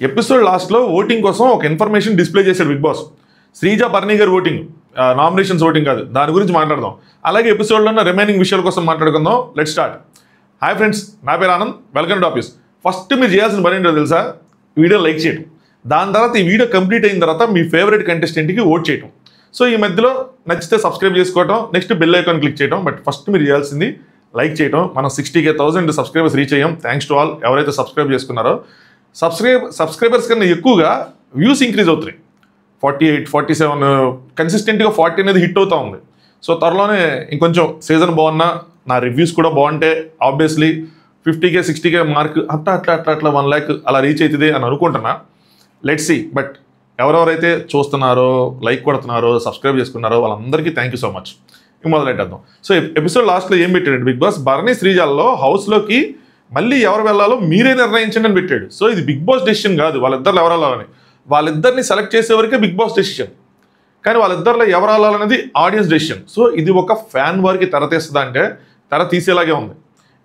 Episode లాస్ట్లో voting కోసం ఒక ఇన్ఫర్మేషన్ డిస్ప్లే చేశాడు బిగ్ బాస్. శ్రీజ బర్నీ గారి ఓటింగ్, నామినేషన్స్ ఓటింగ్ కాదు, దాని గురించి మాట్లాడదాం. అలాగే ఎపిసోడ్లో ఉన్న రిమైనింగ్ విషయాల కోసం మాట్లాడుకుందాం. Let start. హాయ్ ఫ్రెండ్స్, నా పేరు Anand, welcome to office. First మీరు చేయాల్సిన పని ఏంటో తెలుసా? వీడియో లైక్ చేయడం. దాని తర్వాత ఈ వీడియో కంప్లీట్ అయిన తర్వాత మీ ఫేవరెట్ కంటెస్టెంట్కి ఓట్ చేయడం. సో ఈ మధ్యలో నచ్చితే సబ్స్క్రైబ్ చేసుకోవడం, నెక్స్ట్ బెల్ ఐకాన్ క్లిక్ చేయడం. బట్ ఫస్ట్ మీరు చేయాల్సింది లైక్ చేయడం. మనం 60,000 సబ్స్క్రైబర్స్ రీచ్ అయ్యాం. థ్యాంక్స్ టు ఆల్ ఎవరైతే సబ్స్క్రైబ్ చేసుకున్నారో. సబ్స్క్రైబర్స్ కన్నా ఎక్కువగా వ్యూస్ ఇంక్రీజ్ అవుతున్నాయి. 48, 47 కన్సిస్టెంట్గా 40 అనేది హిట్ అవుతూ ఉంది. సో త్వరలోనే ఇంకొంచెం సీజన్ బాగున్నా, నా రివ్యూస్ కూడా బాగుంటే ఆబ్వియస్లీ 50K 60K మార్క్ అట్లా 1 lakh అలా రీచ్ అవుతుంది అని అనుకుంటున్నా. Let's see. బట్ ఎవరెవరైతే చూస్తున్నారో, లైక్ కొడుతున్నారో, సబ్స్క్రైబ్ చేసుకున్నారో వాళ్ళందరికీ థ్యాంక్ యూ సో మచ్. ఇంక మొదలెట్టేద్దాం. సో ఎపిసోడ్ లాస్ట్లో ఏం పెట్టాడు బిగ్ బాస్? బర్నీ శ్రీజాల్లో హౌస్లోకి మళ్ళీ ఎవరు వెళ్ళాలో మీరే నిర్ణయించండి అని పెట్టాడు. సో ఇది బిగ్ బాస్ డెసిషన్ కాదు వాళ్ళిద్దరు ఎవరు వెళ్ళాలని. వాళ్ళిద్దరిని సెలెక్ట్ చేసేవరకే బిగ్ బాస్ డెసిషన్, కానీ వాళ్ళిద్దరిలో ఎవరు వెళ్ళాలనేది ఆడియన్స్ డెసిషన్. సో ఇది ఒక ఫ్యాన్ వారికి తెర తీస్తుందా అంటే తెర తీసేలాగే ఉంది.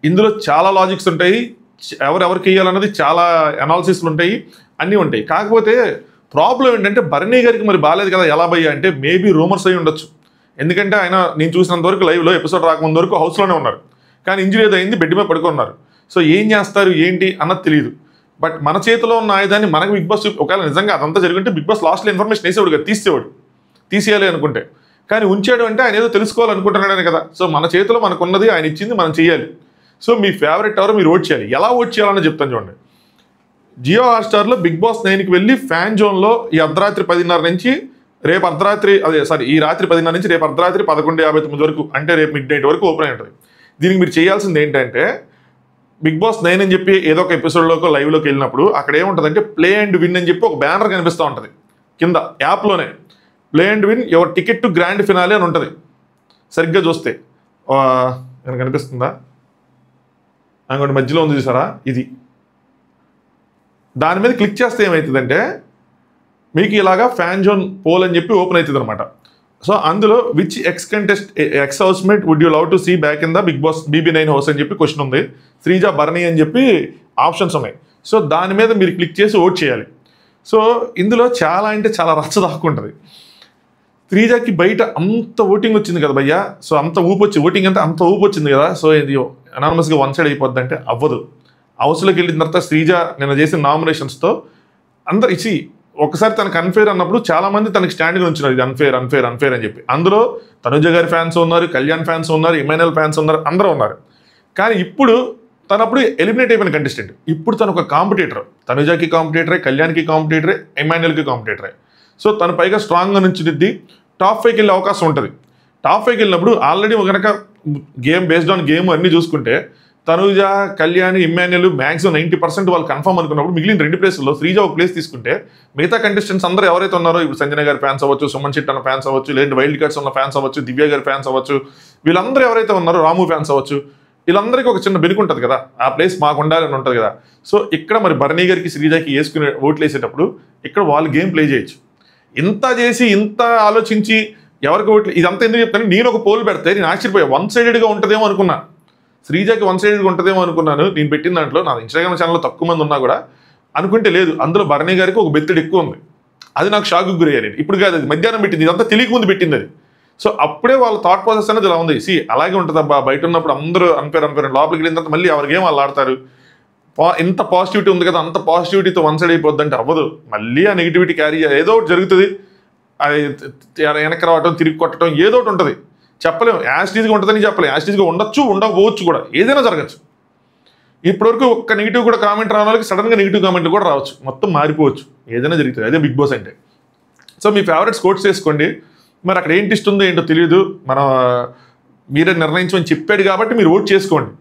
ఇందులో చాలా లాజిక్స్ ఉంటాయి, ఎవరెవరికి వేయాలన్నది చాలా అనాలిసిస్లు ఉంటాయి, అన్నీ ఉంటాయి. కాకపోతే ప్రాబ్లం ఏంటంటే బర్నీ గారికి మరి బాగాలేదు కదా, ఎలా భయ్యా అంటే మేబీ రూమర్స్ అయి ఉండొచ్చు. ఎందుకంటే ఆయన నేను చూసినంత వరకు లైవ్లో ఎపిసోడ్ రాకముందు వరకు హౌస్లోనే ఉన్నారు, కానీ ఇంజరీ అయింది, బెడ్ మీద పడుకున్నారు. సో ఏం చేస్తారు ఏంటి అన్నది తెలియదు. బట్ మన చేతిలో ఉన్న ఆయుధాన్ని మనకు బిగ్ బాస్ ఒకవేళ నిజంగా అదంతా జరిగింటే బిగ్ బాస్ లాస్ట్లో ఇన్ఫర్మేషన్ వేసేవాడు కదా, తీసేయాలి అనుకుంటే. కానీ ఉంచాడు అంటే ఆయన ఏదో తెలుసుకోవాలనుకుంటున్నాడని కదా. సో మన చేతిలో మనకున్నది ఆయన ఇచ్చింది మనం చేయాలి. సో మీ ఫేవరెట్ ఎవరో మీరు ఓట్ చేయాలి. ఎలా ఓట్ చేయాలని చెప్తాను చూడండి. జియో హాట్స్టార్లో బిగ్ బాస్ 9కి వెళ్ళి ఫ్యాన్ జోన్లో ఈ అర్ధరాత్రి 10:30 నుంచి రేపు అర్ధరాత్రి ఈ రాత్రి 10:30 నుంచి రేపు అర్ధరాత్రి 11:59 వరకు, అంటే రేపు మిడ్ నైట్ వరకు ఓపెన్ అయి ఉంటుంది. దీనికి మీరు చేయాల్సింది ఏంటంటే బిగ్ బాస్ 9 అని చెప్పి ఏదో ఒక ఎపిసోడ్లోకి లైవ్లోకి వెళ్ళినప్పుడు అక్కడ ఏముంటుందంటే ప్లే అండ్ విన్ అని చెప్పి ఒక బ్యానర్ కనిపిస్తూ ఉంటుంది కింద యాప్లోనే. Play and win your ticket to grand finale అని ఉంటుంది. సరిగ్గా చూస్తే నాకు కనిపిస్తుందా? అనుకోండి మధ్యలో ఉంది చూసారా, ఇది. దాని మీద క్లిక్ చేస్తే ఏమవుతుందంటే మీకు ఇలాగా ఫ్యాన్ జోన్ పోల్ అని చెప్పి ఓపెన్ అవుతుంది అనమాట. సో అందులో which ex housemate would you love to see back in the big boss BB9 house అని చెప్పి క్వశ్చన్ ఉంది. శ్రీజ, బర్నీ అని చెప్పి ఆప్షన్స్ ఉన్నాయి. సో దాని మీద మీరు క్లిక్ చేసి ఓట్ చేయాలి. సో ఇందులో చాలా అంటే చాలా రచ్చ దాక్కుంటుంది. శ్రీజకి బయట అంత ఓటింగ్ వచ్చింది కదా భయ్యా. సో అంత ఓటింగ్ అంత ఊపు వచ్చింది కదా. సో ఇది అనానమస్గా వన్ సైడ్ అయిపోద్ది అంటే అవ్వదు. హౌస్లోకి వెళ్ళిన తర్వాత శ్రీజ నిన్న చేసిన నామినేషన్స్తో అందరు ఇచ్చి ఒకసారి తనకు అన్ఫేర్ అన్నప్పుడు చాలా మంది తనకి స్టాండ్గా ఉంచినారు, ఇది అన్ఫేర్ అని చెప్పి. అందులో తనుజ గారి ఫ్యాన్స్ ఉన్నారు, కళ్యాణ్ ఫ్యాన్స్ ఉన్నారు, ఇమాన్యుయల్ ఫ్యాన్స్ ఉన్నారు, అందరూ ఉన్నారు. కానీ ఇప్పుడు తనప్పుడు ఎలిమినేట్ అయిపోయిన కంటెస్టెంట్. ఇప్పుడు తను ఒక కాంపిటీటర్, తనుజకి కాంపిటీటరే, కళ్యాణ్కి కాంపిటీటరే, ఇమాన్యుయల్కి కాంపిటీటరే. సో తను పైగా స్ట్రాంగ్గా నుంచి టాప్ 5కి వెళ్ళే అవకాశం ఉంటుంది. టాప్ 5కి వెళ్ళినప్పుడు ఆల్రెడీ కనుక గేమ్ బేస్డ్ ఆన్ గేమ్ అన్నీ చూసుకుంటే తనుజ, కళ్యాణ్, ఇమాన్యుయల్ మ్యాక్సిమం 90% వాళ్ళు కన్ఫర్మ్ అనుకున్నప్పుడు మిగిలిన 2 ప్లేస్లో శ్రీజ ఒక ప్లేస్ తీసుకుంటే మిగతా కంటెస్టెంట్స్ అందరూ ఎవరైతే ఉన్నారో, ఇప్పుడు సంజన గారి ఫ్యాన్స్ అవ్వచ్చు, సుమన్ శెట్టి అన్న ఫ్యాన్స్ అవ్వచ్చు, లేదంటే వైల్డ్ కార్డ్స్ ఉన్న ఫ్యాన్స్ అవ్వచ్చు, దివ్య గారి ఫ్యాన్స్ అవ్వచ్చు, వీళ్ళందరూ ఎవరైతే ఉన్నారో, రాము ఫ్యాన్స్ అవ్వచ్చు, వీళ్ళందరికీ ఒక చిన్న బెనిక్ ఉంటుంది కదా, ఆ ప్లేస్ మాకు ఉండాలని ఉంటుంది కదా. సో ఇక్కడ మరి బర్నీ గారికి శ్రీజకి వేసుకునే ఓట్లు వేసేటప్పుడు ఇక్కడ వాళ్ళు గేమ్ ప్లే చేయొచ్చు. ఇంత చేసి ఇంత ఆలోచించి ఎవరికి ఓట్లు ఇదంతా ఎందుకు చెప్తాను, నేను ఒక పోల్ పెడితే నేను ఆశ్చర్యపోయా. 1 sidedగా ఉంటుందేమో అనుకున్నా, శ్రీజకి 1 sidedగా ఉంటుందేమో అనుకున్నాను. నేను పెట్టిన దాంట్లో నా ఇన్స్టాగ్రామ్ ఛానల్లో తక్కువ మంది ఉన్నా కూడా అనుకుంటే లేదు, అందులో బర్నీ గారికి ఒక బెత్తడి ఎక్కువ ఉంది. అది నాకు షాక్కి గురయ్యాను. ఇప్పుడు కాదు, అది మధ్యాహ్నం పెట్టింది, ఇదంతా తెలియక ముందు పెట్టింది అది. సో అప్పుడే వాళ్ళ థాట్ ప్రాసెస్ అనేది ఇలా ఉంది. అలాగే ఉంటుంది అబ్బా, బయట ఉన్నప్పుడు అందరూ అన్ఫేర్ లోపలికి వెళ్ళిన తర్వాత మళ్ళీ ఎవరి గేమ్ వాళ్ళు ఆడతారు. ఇంత పాజిటివిటీ ఉంది కదా, అంత పాజిటివిటీతో 1 side అయిపోద్ది అంటే అవ్వదు. మళ్ళీ ఆ నెగిటివిటీ క్యారీ ఏదో ఒకటి జరుగుతుంది. అది వెనక్కి రావటం, తిరిగి కొట్టడం, ఏదో ఒకటి ఉంటుంది. చెప్పలేము, యాస్టీజ్గా ఉంటుందని చెప్పలేము, యాస్టీజ్గా ఉండొచ్చు, ఉండకపోవచ్చు కూడా, ఏదైనా జరగచ్చు. ఇప్పటివరకు ఒక్క నెగిటివ్ కూడా కామెంట్ రాని వాళ్ళకి సడన్గా నెగిటివ్ కామెంట్లు కూడా రావచ్చు, మొత్తం మారిపోవచ్చు, ఏదైనా జరుగుతుంది. అదే బిగ్ బాస్ అంటే. సో మీ ఫేవరెట్ స్కోర్ట్స్ చేసుకోండి. మరి అక్కడ ఏంటి ఇస్తుందో ఏంటో తెలియదు, మీరే నిర్ణయించమని చెప్పాడు కాబట్టి మీరు ఓట్ చేసుకోండి.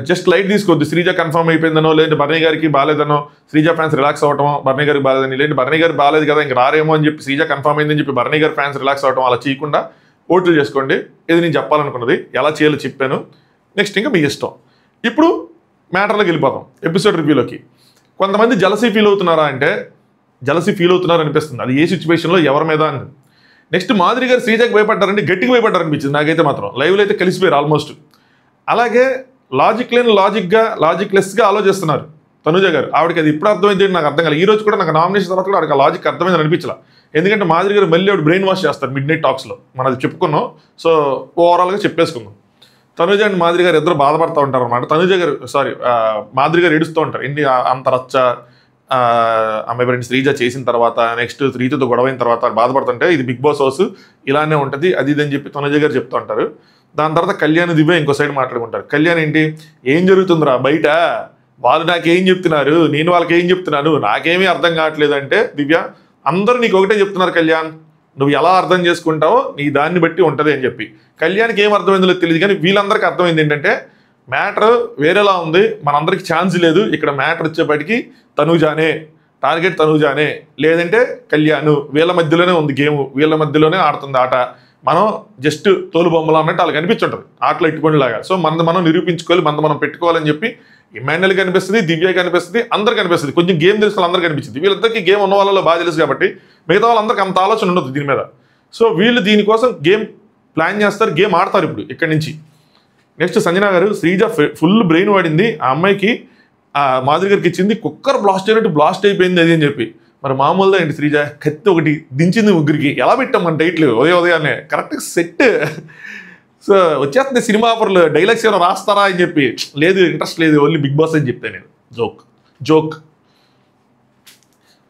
జస్ట్ లైట్ తీసుకోవద్దు. శ్రీజ కన్ఫర్మ్ అయిపోయిందనో, లేదంటే బర్నీ గారికి బాగాలేదనో, శ్రీజ ఫ్యాన్స్ రిలాక్స్ అవ్వటమో, బర్నీ గారికి బాగాలేదని, లేదంటే బర్నీ గారికి బాగాలేదు కదా ఇంక రారేమో అని చెప్పి శ్రీజ కన్ఫర్మ్ అయిందని చెప్పి బర్నీ గారి ఫ్యాన్స్ రిలాక్స్ అవ్వటం అలా చేయకుండా ఓట్లు చేసుకోండి. ఇది నేను చెప్పాలనుకున్నది, ఎలా చేయాలో చెప్పాను. నెక్స్ట్ ఇంకా మీ ఇష్టం. ఇప్పుడు మ్యాటర్లోకి వెళ్ళిపోతాం, ఎపిసోడ్ రివ్యూలోకి. కొంతమంది జలసీ ఫీల్ అవుతున్నారా అంటే జలసీ ఫీల్ అవుతున్నారు అనిపిస్తుంది. అది ఏ సిచ్యువేషన్లో ఎవరి మీద అని. నెక్స్ట్ మాధురి గారు శ్రీజకి భయపడ్డారంటే గట్టిగా భయపడ్డారు అనిపించింది నాకైతే మాత్రం. లైవ్లో అయితే కలిసిపోయారు ఆల్మోస్ట్. అలాగే లాజిక్ లెస్గా ఆలోచిస్తున్నారు. తనుజ గారు. ఆవిడకి అది ఇప్పుడు అర్థమైంది నాకు అర్థం కాలేదు. ఈ రోజు కూడా నాకు నామినేషన్ తర్వాత కూడా ఆవిడకి ఆ లాజిక్ అర్థమైంది అనిపించలా. ఎందుకంటే మాధురి గారు మళ్ళీ ఆవిడ బ్రెయిన్ వాష్ చేస్తారు మిడ్ నైట్ టాక్స్లో. మనం అది చెప్పుకున్నాం. సో ఓవరాల్గా చెప్పేసుకుందాం. తనుజ అండ్ మాధురి గారు ఇద్దరు బాధపడుతూ ఉంటారు అనమాట. తనుజ గారు మాధురి గారు ఏడుస్తూ ఉంటారు. ఎన్ని అంత రచ్చ అమ్మాయి ఫ్రెండ్ శ్రీజ చేసిన తర్వాత నెక్స్ట్ శ్రీజతో గొడవైన తర్వాత బాధపడుతుంటే ఇది బిగ్ బాస్ హౌస్ ఇలానే ఉంటుంది అది ఇది అని చెప్పి తనుజ గారు చెప్తూ ఉంటారు. దాని తర్వాత కళ్యాణ్ దివ్య ఇంకో సైడ్ మాట్లాడుకుంటారు. కళ్యాణ్ ఏంటి ఏం జరుగుతుందిరా బయట, వాళ్ళు నాకేం చెప్తున్నారు, నేను వాళ్ళకి ఏం చెప్తున్నాను, నాకేమీ అర్థం కావట్లేదు అంటే దివ్య అందరూ నీకు ఒకటే చెప్తున్నారు కళ్యాణ్, నువ్వు ఎలా అర్థం చేసుకుంటావో నీ దాన్ని బట్టి ఉంటుంది అని చెప్పి. కళ్యాణ్కి ఏం అర్థమైందో తెలియదు కానీ వీళ్ళందరికీ అర్థమైంది ఏంటంటే మ్యాటర్ వేరేలా ఉంది, మనందరికి ఛాన్స్ లేదు, ఇక్కడ మ్యాటర్ వచ్చేప్పటికి తనుజానే, టార్గెట్ తనుజానే లేదంటే కళ్యాణ్, వీళ్ళ మధ్యలోనే ఉంది గేమ్, వీళ్ళ మధ్యలోనే ఆడుతుంది ఆట, మనం జస్ట్ తోలు బొమ్మలు అన్నట్టు వాళ్ళకి అనిపించుంటుంది ఆటలో ఇట్టుకొనిలాగా. సో మనం నిరూపించుకోవాలి, మనం పెట్టుకోవాలని చెప్పి ఇమాన్యుయల్ కనిపిస్తుంది, దివ్య కనిపిస్తుంది, అందరు కనిపిస్తుంది. కొంచెం గేమ్ తెలుసు అందరూ కనిపించింది. వీళ్ళందరికీ గేమ్ ఉన్న వాళ్ళలో బాగా తెలుసు కాబట్టి మిగతా వాళ్ళందరికీ అంత ఆలోచన ఉండదు దీని మీద. సో వీళ్ళు దీనికోసం గేమ్ ప్లాన్ చేస్తారు, గేమ్ ఆడతారు ఇప్పుడు ఇక్కడి నుంచి. నెక్స్ట్ సంజన గారు శ్రీజ ఫుల్ బ్రెయిన్ వాడింది, ఆ అమ్మాయికి మాధురి గారికి ఇచ్చింది కుక్కర్ బ్లాస్ట్ అయినట్టు బ్లాస్ట్ అయిపోయింది అది అని చెప్పి. మరి మామూలుగా ఏంటి శ్రీజ కత్తి ఒకటి దించింది ముగ్గురికి, ఎలా పెట్టాం మన టైట్లు ఉదయాన్నే కరెక్ట్గా సెట్. సో వచ్చేస్తుంది సినిమా ఆఫర్లు, డైలాగ్స్ ఏమైనా రాస్తారా అని చెప్పి, లేదు ఇంట్రెస్ట్ లేదు ఓన్లీ బిగ్ బాస్ అని చెప్తాను నేను. జోక్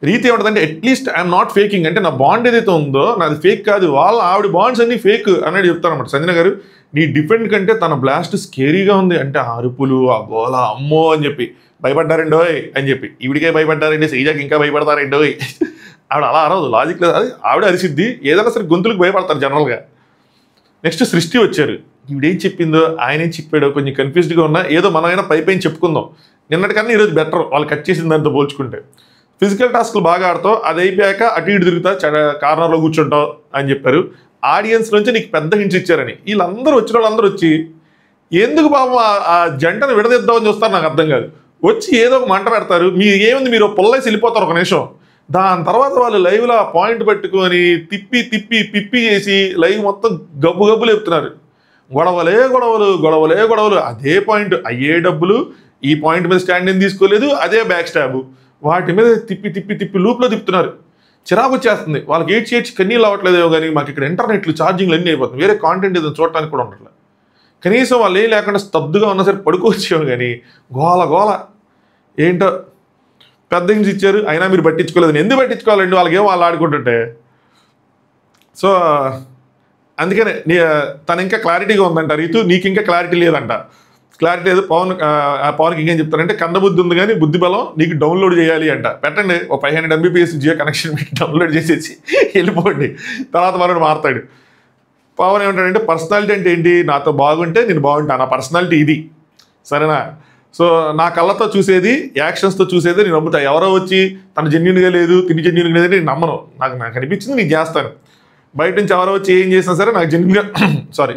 రీతి ఏమంటుందంటే అట్లీస్ట్ ఐఎమ్ నాట్ ఫేకింగ్, అంటే నా బాండ్ ఏదైతే ఉందో నాది ఫేక్ కాదు, ఆవిడ బాండ్స్ అన్ని ఫేక్ అనేది చెప్తారన్నమాట. సంజన గారు నీ డిఫెండ్ కంటే తన బ్లాస్ట్ స్కేరీగా ఉంది అంటే ఆ అరుపులు ఆ గోల అమ్మో అని చెప్పి భయపడ్డారండోయ్ అని చెప్పి, ఈవిడికే భయపడ్డారండి శ్రీజాకి ఇంకా భయపడతారండోయ్. ఆవిడ అలా అరవదు, లాజిక్ లేదు, అది ఆవిడ అరిసిద్ది, ఏదైనా సరే గొంతులకు భయపడతారు జనరల్గా. నెక్స్ట్ సృష్టి వచ్చారు, ఈవిడేం చెప్పిందో ఆయన ఏం చెప్పాడో కొంచెం కన్ఫ్యూజ్డ్గా ఉన్నా, ఏదో మనమైనా పైపైన చెప్పుకుందాం. నిన్నటికన్నా ఈరోజు బెటర్ వాళ్ళు కట్ చేసిన దాంతో పోల్చుకుంటే. ఫిజికల్ టాస్క్లు బాగా ఆడతావు, అది అయిపోయాక అటు ఇటు తిరుగుతా కార్నర్లో కూర్చుంటావు అని చెప్పారు. ఆడియన్స్ నుంచి నీకు పెద్ద హింట్స్ ఇచ్చారని. వీళ్ళందరూ వచ్చిన వాళ్ళందరూ వచ్చి ఎందుకు బాబు ఆ జంటను విడదీద్దామని చూస్తారు నాకు అర్థం కాదు. వచ్చి ఏదో ఒక మంట పెడతారు, మీరు ఏముంది మీరు పొల్లైసి వెళ్ళిపోతారు ఒక నిమిషం. దాని తర్వాత వాళ్ళు లైవ్లో ఆ పాయింట్ పెట్టుకొని పిప్పి చేసి లైవ్ మొత్తం గబ్బు లేపుతున్నారు. గొడవలు అదే పాయింట్, అయ్యే డబ్బులు ఈ పాయింట్ మీద స్టాండ్ ఏం తీసుకోలేదు, అదే బ్యాక్ స్టాబ్, వాటి మీద తిప్పి లూప్లో తిప్పుతున్నారు. చిరాకు వచ్చేస్తుంది వాళ్ళకి, ఏడ్చి కన్నీళ్ళు అవ్వట్లేదేమో కానీ మాకు ఇక్కడ ఇంటర్నెట్లు ఛార్జింగ్లు అన్నీ అయిపోతుంది, వేరే కాంటెంట్ ఏదైనా చూడటానికి కూడా ఉండట్లేదు. కనీసం వాళ్ళు ఏం లేకుండా స్తబ్దుగా ఉన్నా సరే పడుకోవచ్చేమో కానీ గోల ఏంటో పెద్ద హింట్స్ ఇచ్చారు అయినా మీరు పట్టించుకోలేదు. ఎందుకు పట్టించుకోవాలండి, వాళ్ళకేమో వాళ్ళు ఆడుకుంటుంటే. సో అందుకనే తను ఇంకా క్లారిటీగా ఉందంట రీతు, నీకు ఇంకా క్లారిటీ లేదంట. క్లారిటీ లేదు. పవన్కి ఇంకేం చెప్తారంటే కన్నబుద్ధి ఉంది కానీ బుద్ధి బలం నీకు డౌన్లోడ్ చేయాలి అంట. పెట్టండి ఓ 500 MBPS జియో కనెక్షన్ పెట్టి డౌన్లోడ్ చేసేసి వెళ్ళిపోండి, తర్వాత మనోడు మారుతాడు. పవన్ ఏమంటాడంటే పర్సనాలిటీ అంటే ఏంటి, నాతో బాగుంటే నేను బాగుంటా, నా పర్సనాలిటీ ఇది సరేనా. సో నా కళ్ళతో చూసేది యాక్షన్స్తో చూసేది నేను నమ్ముతా. ఎవరో వచ్చి తను జెన్యున్గా లేదు తిని జెన్యున్గా లేదంటే నేను నమ్మను, నాకు అనిపించింది నేను చేస్తాను. బయట నుంచి ఎవరో వచ్చి ఏం చేసినా సరే నాకు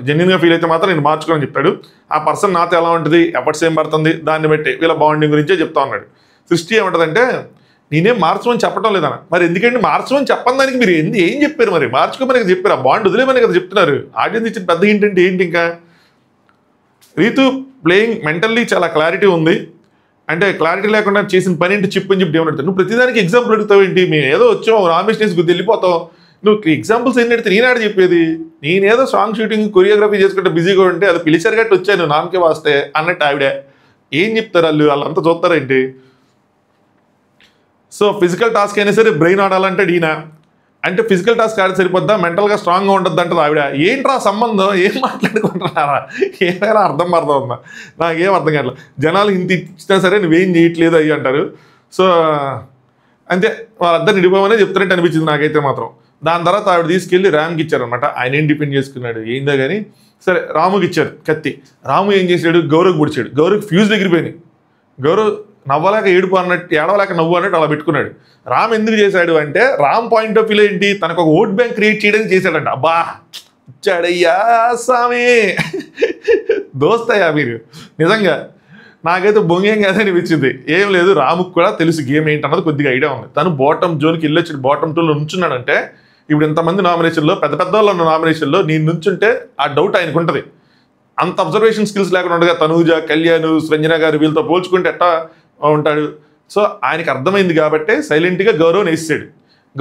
జెన్యున్గా ఫీల్ అయితే మాత్రం నేను మార్చుకోని చెప్తాడు. ఆ పర్సన్ నాతో ఎలా ఉంటుంది, ఎఫర్ట్స్ ఏం పడుతుంది దాన్ని బట్టి వీళ్ళ బాండింగ్ గురించే చెప్తా ఉన్నాడు. సృష్టి ఏమంటుందంటే నేనేం మార్చమని చెప్పడం లేదన్న. మరి ఎందుకంటే మార్చమని చెప్పని దానికి మీరు ఏం చెప్పారు, మరి మార్చుకోమని చెప్పారు, ఆ బాండ్ వదిలేమని కదా చెప్తున్నారు. ఆడియన్స్ ఇచ్చిన పెద్ద ఏంటంటే ఏంటి ఇంకా. రీతు ప్లేయింగ్ మెంటల్లీ చాలా క్లారిటీ ఉంది, అంటే క్లారిటీ లేకుండా చేసిన పని ఏంటి చిప్ అని చెప్పి ఏమడుతావు. నువ్వు ప్రతిదానికి ఎగ్జాంపుల్ అడుగుతావు ఏంటి, మేము ఏదో వచ్చావు రామేష్ గుర్తు వెళ్ళిపోతావు, నువ్వు ఎగ్జాంపుల్స్ ఏంటి అడితే నేనాడు చెప్పేది. నేనేదో సాంగ్ షూటింగ్ కొరియోగ్రఫీ చేసుకుంటే బిజీగా ఉంటే అది పిలిచారు గట్టి వచ్చాను నామకే వాస్తే అన్నట్టు ఆవిడ ఏం చెప్తారు, వాళ్ళంతా చూస్తారేంటి. సో ఫిజికల్ టాస్క్ అయినా సరే బ్రెయిన్ ఆడాలంటే ఈయన, అంటే ఫిజికల్ టాస్క్ ఆడితే సరిపోద్దా మెంటల్గా స్ట్రాంగ్గా ఉంటుంది అంటది ఆవిడ. ఏంట్రా సంబంధం, ఏం మాట్లాడుకుంటున్నారా, ఏమైనా అర్థం ఉందా, నాకేం అర్థం కావట్లేదు. జనాలు ఇంత ఇచ్చినా సరే నువ్వేం చేయట్లేదు అయ్యి అంటారు. సో అంతే వాళ్ళందరూ నిడిపోమనే చెప్తున్నట్టు అనిపించింది నాకైతే మాత్రం. దాని తర్వాత ఆవిడ తీసుకెళ్ళి రామ్కి ఇచ్చారనమాట. ఆయన ఏం డిపెండ్ చేసుకున్నాడు ఏందో కానీ సరే రాముకి ఇచ్చారు కత్తి. రాము ఏం చేశాడు, గౌరవ్కి పొడిచాడు. గౌరవ్కి ఫ్యూజ్ ఎగిరిపోయినాయి. గౌరవ్ నవ్వలేక ఏడుపు అన్నట్టు, ఏడవలేక నవ్వు అన్నట్టు అలా పెట్టుకున్నాడు. రామ్ ఎందుకు చేశాడు అంటే రామ్ పాయింట్ ఆఫ్ వ్యూ ఏంటి, తనకు ఒక ఓట్ బ్యాంక్ క్రియేట్ చేయడానికి చేశాడంట. అబ్బా ఇచ్చాడయ్యా సామి, దోస్తయ్యా మీరు నిజంగా. నాకైతే బొంగేం కాదనిపించింది. ఏం లేదు, రాముకు కూడా తెలుసు గేమ్ ఏంటన్నది కొద్దిగా ఐడియా ఉంది. తను బాటమ్ జోన్కి వెళ్ళొచ్చి బాటమ్ 2లో నుంచున్నాడంటే ఇప్పుడు ఇంతమంది నామినేషన్లో పెద్ద వాళ్ళు ఉన్న నామినేషన్లో నేను నుంచుంటే ఆ డౌట్ ఆయనకు ఉంటుంది. అంత అబ్జర్వేషన్ స్కిల్స్ లేకుండా ఉండగా తనూజ, కళ్యాణ్, సంజన గారు వీళ్ళతో పోల్చుకుంటే ఎట్టా ఉంటాడు. సో ఆయనకి అర్థమైంది కాబట్టి సైలెంట్గా గౌరవం వేసాడు.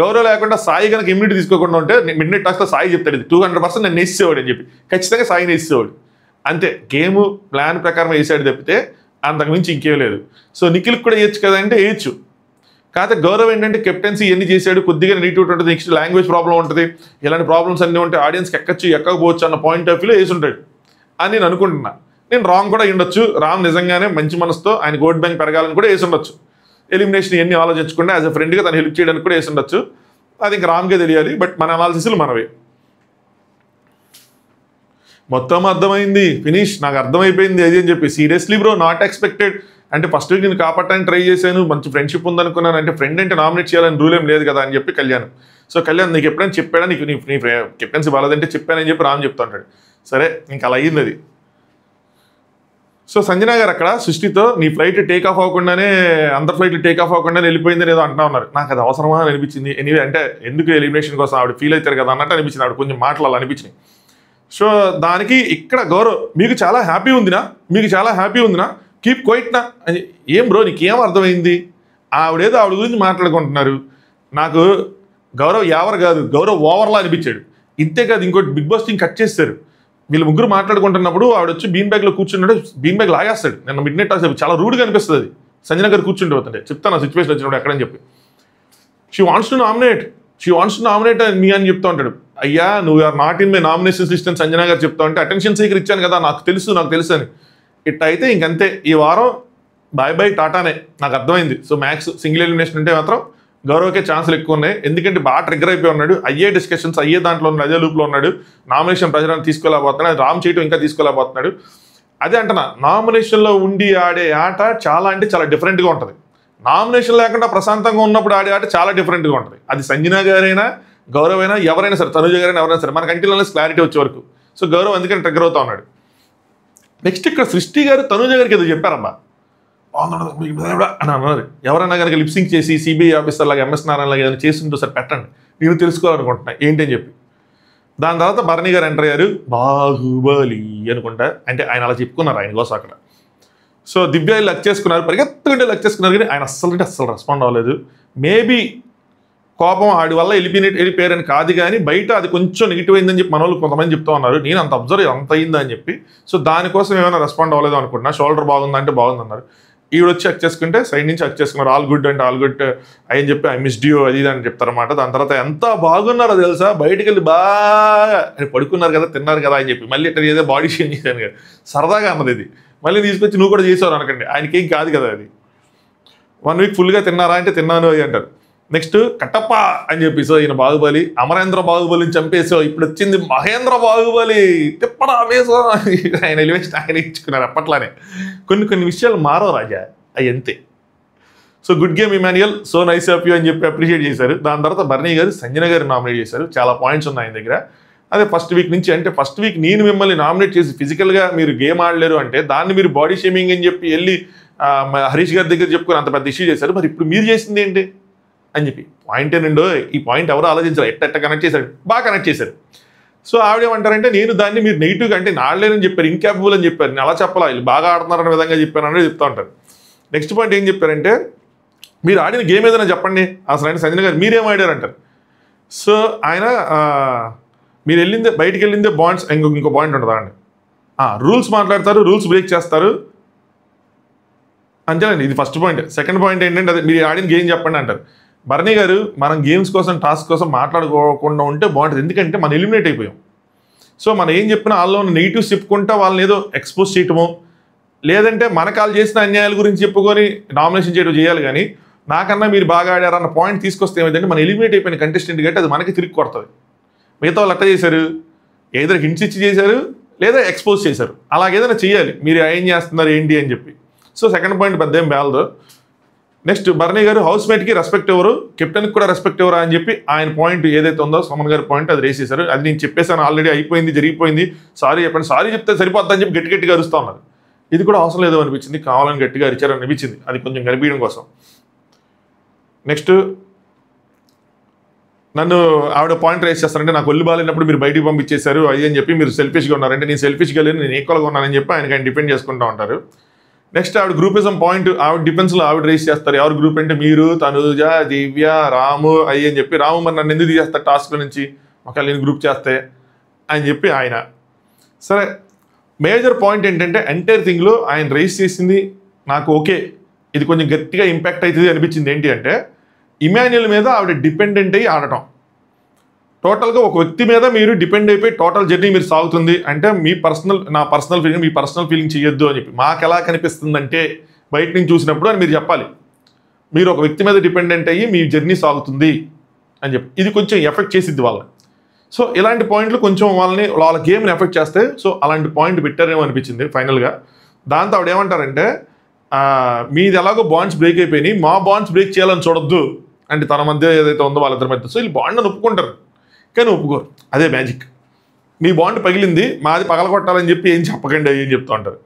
గౌరవం లేకుండా సాయి కనుక ఇమ్యూనిటీ తీసుకోకుండా ఉంటే మిడ్ నైట్ టాక్స్లో సాయి చెప్తాడు 200% నేను వేసేవాడు అని చెప్పి, ఖచ్చితంగా సాయిని వేసేవాడు. అంతే, గేమ్ ప్లాన్ ప్రకారం వేసాడు తప్పితే అంతకు మించి ఇంకేం లేదు. సో నిఖిల్కి కూడా వేయచ్చు కదా అంటే వేయచ్చు. కాకపోతే గౌరవ్ ఏంటంటే కెప్టెన్సీ ఎన్ని చేశాడు, కొద్దిగా నెగిటివ్ ఉంటుంది, నెక్స్ట్ లాంగ్వేజ్ ప్రాబ్లం ఉంటుంది, ఇలాంటి ప్రాబ్లమ్స్ అన్నీ ఉంటే ఆడియన్స్కి ఎక్కచ్చు ఎక్కకపోవచ్చు అన్న పాయింట్ ఆఫ్ వ్యూలో వేసి ఉంటాడు అని నేను అనుకుంటున్నా. నేను రాంగ్ కూడా ఉండొచ్చు. రామ్ నిజంగానే మంచి మనసుతో ఆయన ఓట్ బ్యాంక్ పెరగాలని కూడా వేసి ఉండొచ్చు. ఎలిమినేషన్ ఎన్ని ఆలోచించకుండా యాజ్ అ ఫ్రెండ్గా తను హెల్ప్ చేయడానికి కూడా వేసి ఉండొచ్చు. అది ఇంకా రామ్కే తెలియాలి. బట్ మన అనాలిసిస్లు మనవే. మొత్తం అర్థమైంది, ఫినిష్, నాకు అర్థమైపోయింది అది అని చెప్పి. Seriously bro, not expected. అంటే ఫస్ట్ వీక్ నేను కాపాడటానికి ట్రై చేశాను, మంచి ఫ్రెండ్షిప్ ఉందనుకున్నాను. అంటే ఫ్రెండ్ అంటే నామినేట్ చేయాలని రూల్ ఏం లేదు కదా అని చెప్పి కళ్యాణ్. సో కళ్యాణ్ నీకు ఎప్పుడైనా చెప్పాడా నీకు నీ కెప్టెన్సీ బాగాలేదంటే చెప్పానని చెప్పి రామ్ చెప్తా ఉంటాడు. సరే ఇంకా అలా అయ్యింది అది. సో సంజన గారు అక్కడ సృష్టితో నీ ఫ్లైట్ టేక్ ఆఫ్ అవ్వకుండానే అందరి ఫ్లైట్లు టేక్ ఆఫ్ అవ్వకుండానే వెళ్ళిపోయిందని ఏదో అంటా ఉన్నారు. నాకు అది అవసరమా అని అనిపించింది. ఎనీవే అంటే ఎందుకు ఎలిమినేషన్ కోసం ఆవిడ ఫీల్ అవుతారు కదా అన్నట్టు అనిపించింది. ఆవిడ కొంచెం మాటలు అలా అనిపించినాయి. సో దానికి ఇక్కడ గౌరవ్ మీకు చాలా హ్యాపీ ఉందినా కీప్ క్వైట్నా అని. ఏం బ్రో నీకేం అర్థమైంది? ఆవిడ గురించి మాట్లాడుకుంటున్నారు. నాకు గౌరవ్ యావర్ కాదు, గౌరవ్ ఓవర్లా అనిపించాడు. ఇంతే కాదు, ఇంకోటి బిగ్ బాస్ టీం కట్ చేస్తారు. వీళ్ళు ముగ్గురు మాట్లాడుకుంటున్నప్పుడు ఆవిడ వచ్చి బీన్ బ్యాగ్లో కూర్చున్నాడు, బీన్ బ్యాగ్ లాగేస్తాడు. నిన్న మిడ్ నైట్ టాక్స్ చాలా రూడ్గా అనిపిస్తుంది అది. సంజన గారు కూర్చుంటే పోతుంటే చెప్తాను ఆ సిచ్యువేషన్ వచ్చినప్పుడు ఎక్కడని చెప్పి. She wants to nominate me అని చెప్తా ఉంటాడు. అయ్యా నువ్వు are not in my nomination system Sanjana garu చెప్తా ఉంటే అటెన్షన్ సీకర్ ఇచ్చాను కదా, నాకు తెలుసు అని. ఇట్ అయితే ఇంకంతే, ఈ వారం బై టాటానే నాకు అర్థమైంది. సో మ్యాక్స్ సింగిల్ ఎలిమినేషన్ అంటే మాత్రం గౌరవకే ఛాన్సులు ఎక్కువ ఉన్నాయి. ఎందుకంటే బాగా ట్రిగ్గర్ అయిపోయి ఉన్నాడు, అయ్యే డిస్కషన్స్ అయ్యే దాంట్లో ఉన్నాడు, అదే లూప్లో ఉన్నాడు. నామినేషన్ ప్రజలను తీసుకోలేకపోతున్నాడు, రామ్ చేయటం ఇంకా తీసుకోలేకపోతున్నాడు. అదే అంటున్నా, నామినేషన్లో ఉండి ఆడే ఆట చాలా అంటే చాలా డిఫరెంట్గా ఉంటుంది. నామినేషన్ లేకుండా ప్రశాంతంగా ఉన్నప్పుడు ఆడే ఆట చాలా డిఫరెంట్గా ఉంటుంది. అది సంజన గారైనా గౌరవ్ అయినా ఎవరైనా సరే, తనుజ గారైనా ఎవరైనా సరే, మనకి కంటిన్యూస్ క్లారిటీ వచ్చే వరకు. సో గౌరవ్ అందుకని ట్రిగ్గర్ అవుతా ఉన్నాడు. నెక్స్ట్ ఇక్కడ సృష్టి గారు తనుజ గారికి ఏదో చెప్పారమ్మా అని అన్నారు. ఎవరైనా కనుక లిప్సింగ్ చేసి సిబిఐ ఆఫీసర్ లాగా ఎంఎస్ నారాయణ లాగా ఏదైనా చేస్తుంటో సార్ పెట్టండి, నేను తెలుసుకోవాలనుకుంటున్నా ఏంటి అని చెప్పి. దాని తర్వాత భరణి గారు ఎంటర్ అయ్యారు. బాహుబలి అనుకుంటా, అంటే ఆయన అలా చెప్పుకున్నారు ఆయన కోసం అక్కడ. సో దివ్య లక్ చేసుకున్నారు, పరిగెత్తుకుంటే లక్ చేసుకున్నారు, కానీ ఆయన అస్సలు రెస్పాండ్ అవ్వలేదు. మేబీ కోపం ఆడి వల్ల వెళ్ళిపోయారని కాదు, కానీ బయట అది కొంచెం నెగిటివ్ అయిందని చెప్పి మన వాళ్ళు కొంతమంది చెప్తా ఉన్నారు. నేను అంత అబ్జర్వ్ అంత అయిందని చెప్పి. సో దానికోసం ఏమైనా రెస్పాండ్ అవ్వలేదు అనుకుంటున్నా. షోల్డర్ బాగుందంటే బాగుందన్నారు. ఈవిడ వచ్చి చెక్ చేసుకుంటే సైడ్ నుంచి చెక్ చేసుకున్నారు. ఆల్ గుడ్ అంటే ఆల్ గుడ్ అని చెప్పి ఐ మిస్డ్ యూ అది అని చెప్తారన్నమాట. దాని తర్వాత ఎంత బాగున్నారో తెలుసా, బయటికి వెళ్ళి బాగా పడుకున్నారు కదా, తిన్నారు కదా అని చెప్పి మళ్ళీ ఇట్లా ఏదో బాడీ షేమ్ చేశాను కదా, సరదాగా అన్నది ఇది. మళ్ళీ తీసుకొచ్చి నువ్వు కూడా చేసావు అనకండి, ఆయనకేం కాదు కదా అది. 1 వీక్ ఫుల్గా తిన్నారా అంటే తిన్నాను అది అంటారు. నెక్స్ట్ కట్టప్ప అని చెప్పి, సో ఈయన బాహుబలి, అమరేంద్ర బాహుబలిని చంపేసావు, ఇప్పుడు వచ్చింది మహేంద్ర బాహుబలి, తిప్పడా వేసో ఆయన ఎలివేషన్ ఆయన ఇచ్చుకున్నారు. అప్పట్లానే కొన్ని విషయాలు మారో రాజా, అవి అంతే. So good game Emmanuel, so nice of you అని చెప్పి అప్రిషియేట్ చేశారు. దాని తర్వాత భరణి గారు సంజన గారు నామినేట్ చేశారు. చాలా పాయింట్స్ ఉన్నాయి ఆయన దగ్గర. అదే ఫస్ట్ వీక్ నుంచి, అంటే ఫస్ట్ వీక్ నేను మిమ్మల్ని నామినేట్ చేసి ఫిజికల్గా మీరు గేమ్ ఆడలేరు అంటే దాన్ని మీరు బాడీ షేమింగ్ అని చెప్పి వెళ్ళి హరీష్ గారి దగ్గర చెప్పుకొని అంత పెద్ద ఇష్యూ చేశారు. మరి ఇప్పుడు మీరు చేసింది ఏంటి అని చెప్పి పాయింట్ ఏంటో, ఈ పాయింట్ ఎవరు ఆలోచించారు, ఎట్ట కనెక్ట్ చేశారు, బాగా కనెక్ట్ చేశారు. సో ఆవిడేమంటారంటే నేను దాన్ని మీరు నెగిటివ్గా అంటే ఆడలేనని చెప్పారు, ఇన్క్యాపబుల్ అని చెప్పారు, నేను అలా చెప్పాలా, వీళ్ళు బాగా ఆడుతున్నారనే విధంగా చెప్పాను అనేది చెప్తా ఉంటారు. నెక్స్ట్ పాయింట్ ఏం చెప్పారంటే మీరు ఆడిన గేమ్ ఏదైనా చెప్పండి అసలు. అంటే సంజన గారు మీరేం ఆడారు అంటారు. సో ఆయన మీరు బయటికి వెళ్ళిందే బాండ్స్, ఇంకో పాయింట్ ఉంటుందా అండి, రూల్స్ మాట్లాడతారు, రూల్స్ బ్రేక్ చేస్తారు అంతేనండి. ఇది ఫస్ట్ పాయింట్. సెకండ్ పాయింట్ ఏంటంటే అదే మీరు ఆడిన గేమ్ చెప్పండి అంటారు. భరణి గారు మనం గేమ్స్ కోసం టాస్క్ కోసం మాట్లాడుకోకుండా ఉంటే బాగుంటుంది, ఎందుకంటే మనం ఎలిమినేట్ అయిపోయాం. సో మనం ఏం చెప్పినా వాళ్ళలో ఉన్న నెగిటివ్స్ చెప్పుకుంటా వాళ్ళని ఏదో ఎక్స్పోజ్ చేయటమో, లేదంటే మనకు వాళ్ళు చేసిన అన్యాయాల గురించి చెప్పుకొని నామినేషన్ చేయడం చేయాలి. కానీ నాకన్నా మీరు బాగా ఆడారన్న పాయింట్ తీసుకొస్తే ఏమైందంటే మనం ఎలిమినేట్ అయిపోయిన కంటెస్టెంట్ కంటే అది మనకి తిరిగి కొడుతుంది. మిగతా వాళ్ళు అట్లా చేశారు, ఏదో హింట్స్ ఇచ్చి చేశారు లేదా ఎక్స్పోజ్ చేశారు. అలాగేదైనా చేయాలి, మీరు ఏం చేస్తున్నారు ఏంటి అని చెప్పి. సో సెకండ్ పాయింట్ పెద్ద ఏం బేలదు. Next Bharani garu house మేట్కి respect ఎవరు, కెప్టెన్కి కూడా రెస్పెక్ట్ ఎవరు అని చెప్పి ఆయన పాయింట్ ఏదైతే ఉందో సుమన్ గారి పాయింట్ అది రేస్ చేశారు. అది నేను చెప్పేసాను ఆల్రెడీ, అయిపోయింది, జరిగిపోయింది, సారీ చెప్పండి, సారీ చెప్తే సరిపోద్దని చెప్పి గట్టిగా అరుస్తూ ఉన్నారు. ఇది కూడా అవసరం లేదో అనిపించింది, కావాలని గట్టిగా అరిచారని అనిపించింది, అది కొంచెం కనిపించడం కోసం. నెక్స్ట్ నన్ను ఆవిడ పాయింట్ రేస్ చేస్తారంటే నాకు ఒళ్ళు బాగాలేనప్పుడు మీరు బయటికి పంపించేశారు అది అని చెప్పి మీరు సెల్ఫిష్గా ఉన్నారంటే నేను సెల్ఫిష్గా లేని నేను ఈక్వల్గా ఉన్నానని చెప్పి ఆయన డిపెండ్ చేసుకుంటూ ఉంటారు. నెక్స్ట్ ఆవిడ గ్రూపిజం పాయింట్, ఆవిడ డిఫెన్స్లో ఆవిడ రేస్ చేస్తారు. ఎవరు గ్రూప్ అంటే మీరు, తనుజ, దివ్య, రాము అయ్యి అని చెప్పి, రాము మరి నన్ను ఎందుకు తీసేస్తారు టాస్క్ల నుంచి ఒకవేళ నేను గ్రూప్ చేస్తే అని చెప్పి ఆయన. సరే, మేజర్ పాయింట్ ఏంటంటే ఎంటైర్ థింగ్లో ఆయన రేస్ చేసింది నాకు ఓకే, ఇది కొంచెం గట్టిగా ఇంపాక్ట్ అవుతుంది అనిపించింది. ఏంటి అంటే ఇమాన్యుయల్ మీద ఆవిడ డిపెండెంట్ అయ్యి ఆడటం. టోటల్గా ఒక వ్యక్తి మీద మీరు డిపెండ్ అయిపోయి టోటల్ జర్నీ మీరు సాగుతుంది అంటే నా పర్సనల్ ఫీలింగ్, మీ పర్సనల్ ఫీలింగ్ చేయొద్దు అని చెప్పి మాకు ఎలా కనిపిస్తుందంటే బయట నుంచి చూసినప్పుడు అని మీరు చెప్పాలి. మీరు ఒక వ్యక్తి మీద డిపెండెంట్ అయ్యి మీ జర్నీ సాగుతుంది అని చెప్పి ఇది కొంచెం ఎఫెక్ట్ చేసిద్ది వాళ్ళని. సో ఇలాంటి పాయింట్లు కొంచెం వాళ్ళ గేమ్ని ఎఫెక్ట్ చేస్తే, సో అలాంటి పాయింట్ పెట్టారేమో అనిపించింది ఫైనల్గా. దాంతో ఆవిడ ఏమంటారంటే మీది ఎలాగో బాండ్స్ బ్రేక్ అయిపోయినాయి, మా బాండ్స్ బ్రేక్ చేయాలని చూడొద్దు అంటే తన మధ్య ఏదైతే ఉందో వాళ్ళిద్దరి మధ్య. సో వీళ్ళు బాండ్ అని ఒప్పుకుంటారు కానీ ఒప్పుకోరు. అదే మ్యాజిక్. మీ బాండ్ పగిలింది, మాది పగలగొట్టాలని చెప్పి ఏం చెప్పకండి ఏం చెప్తూ ఉంటారు.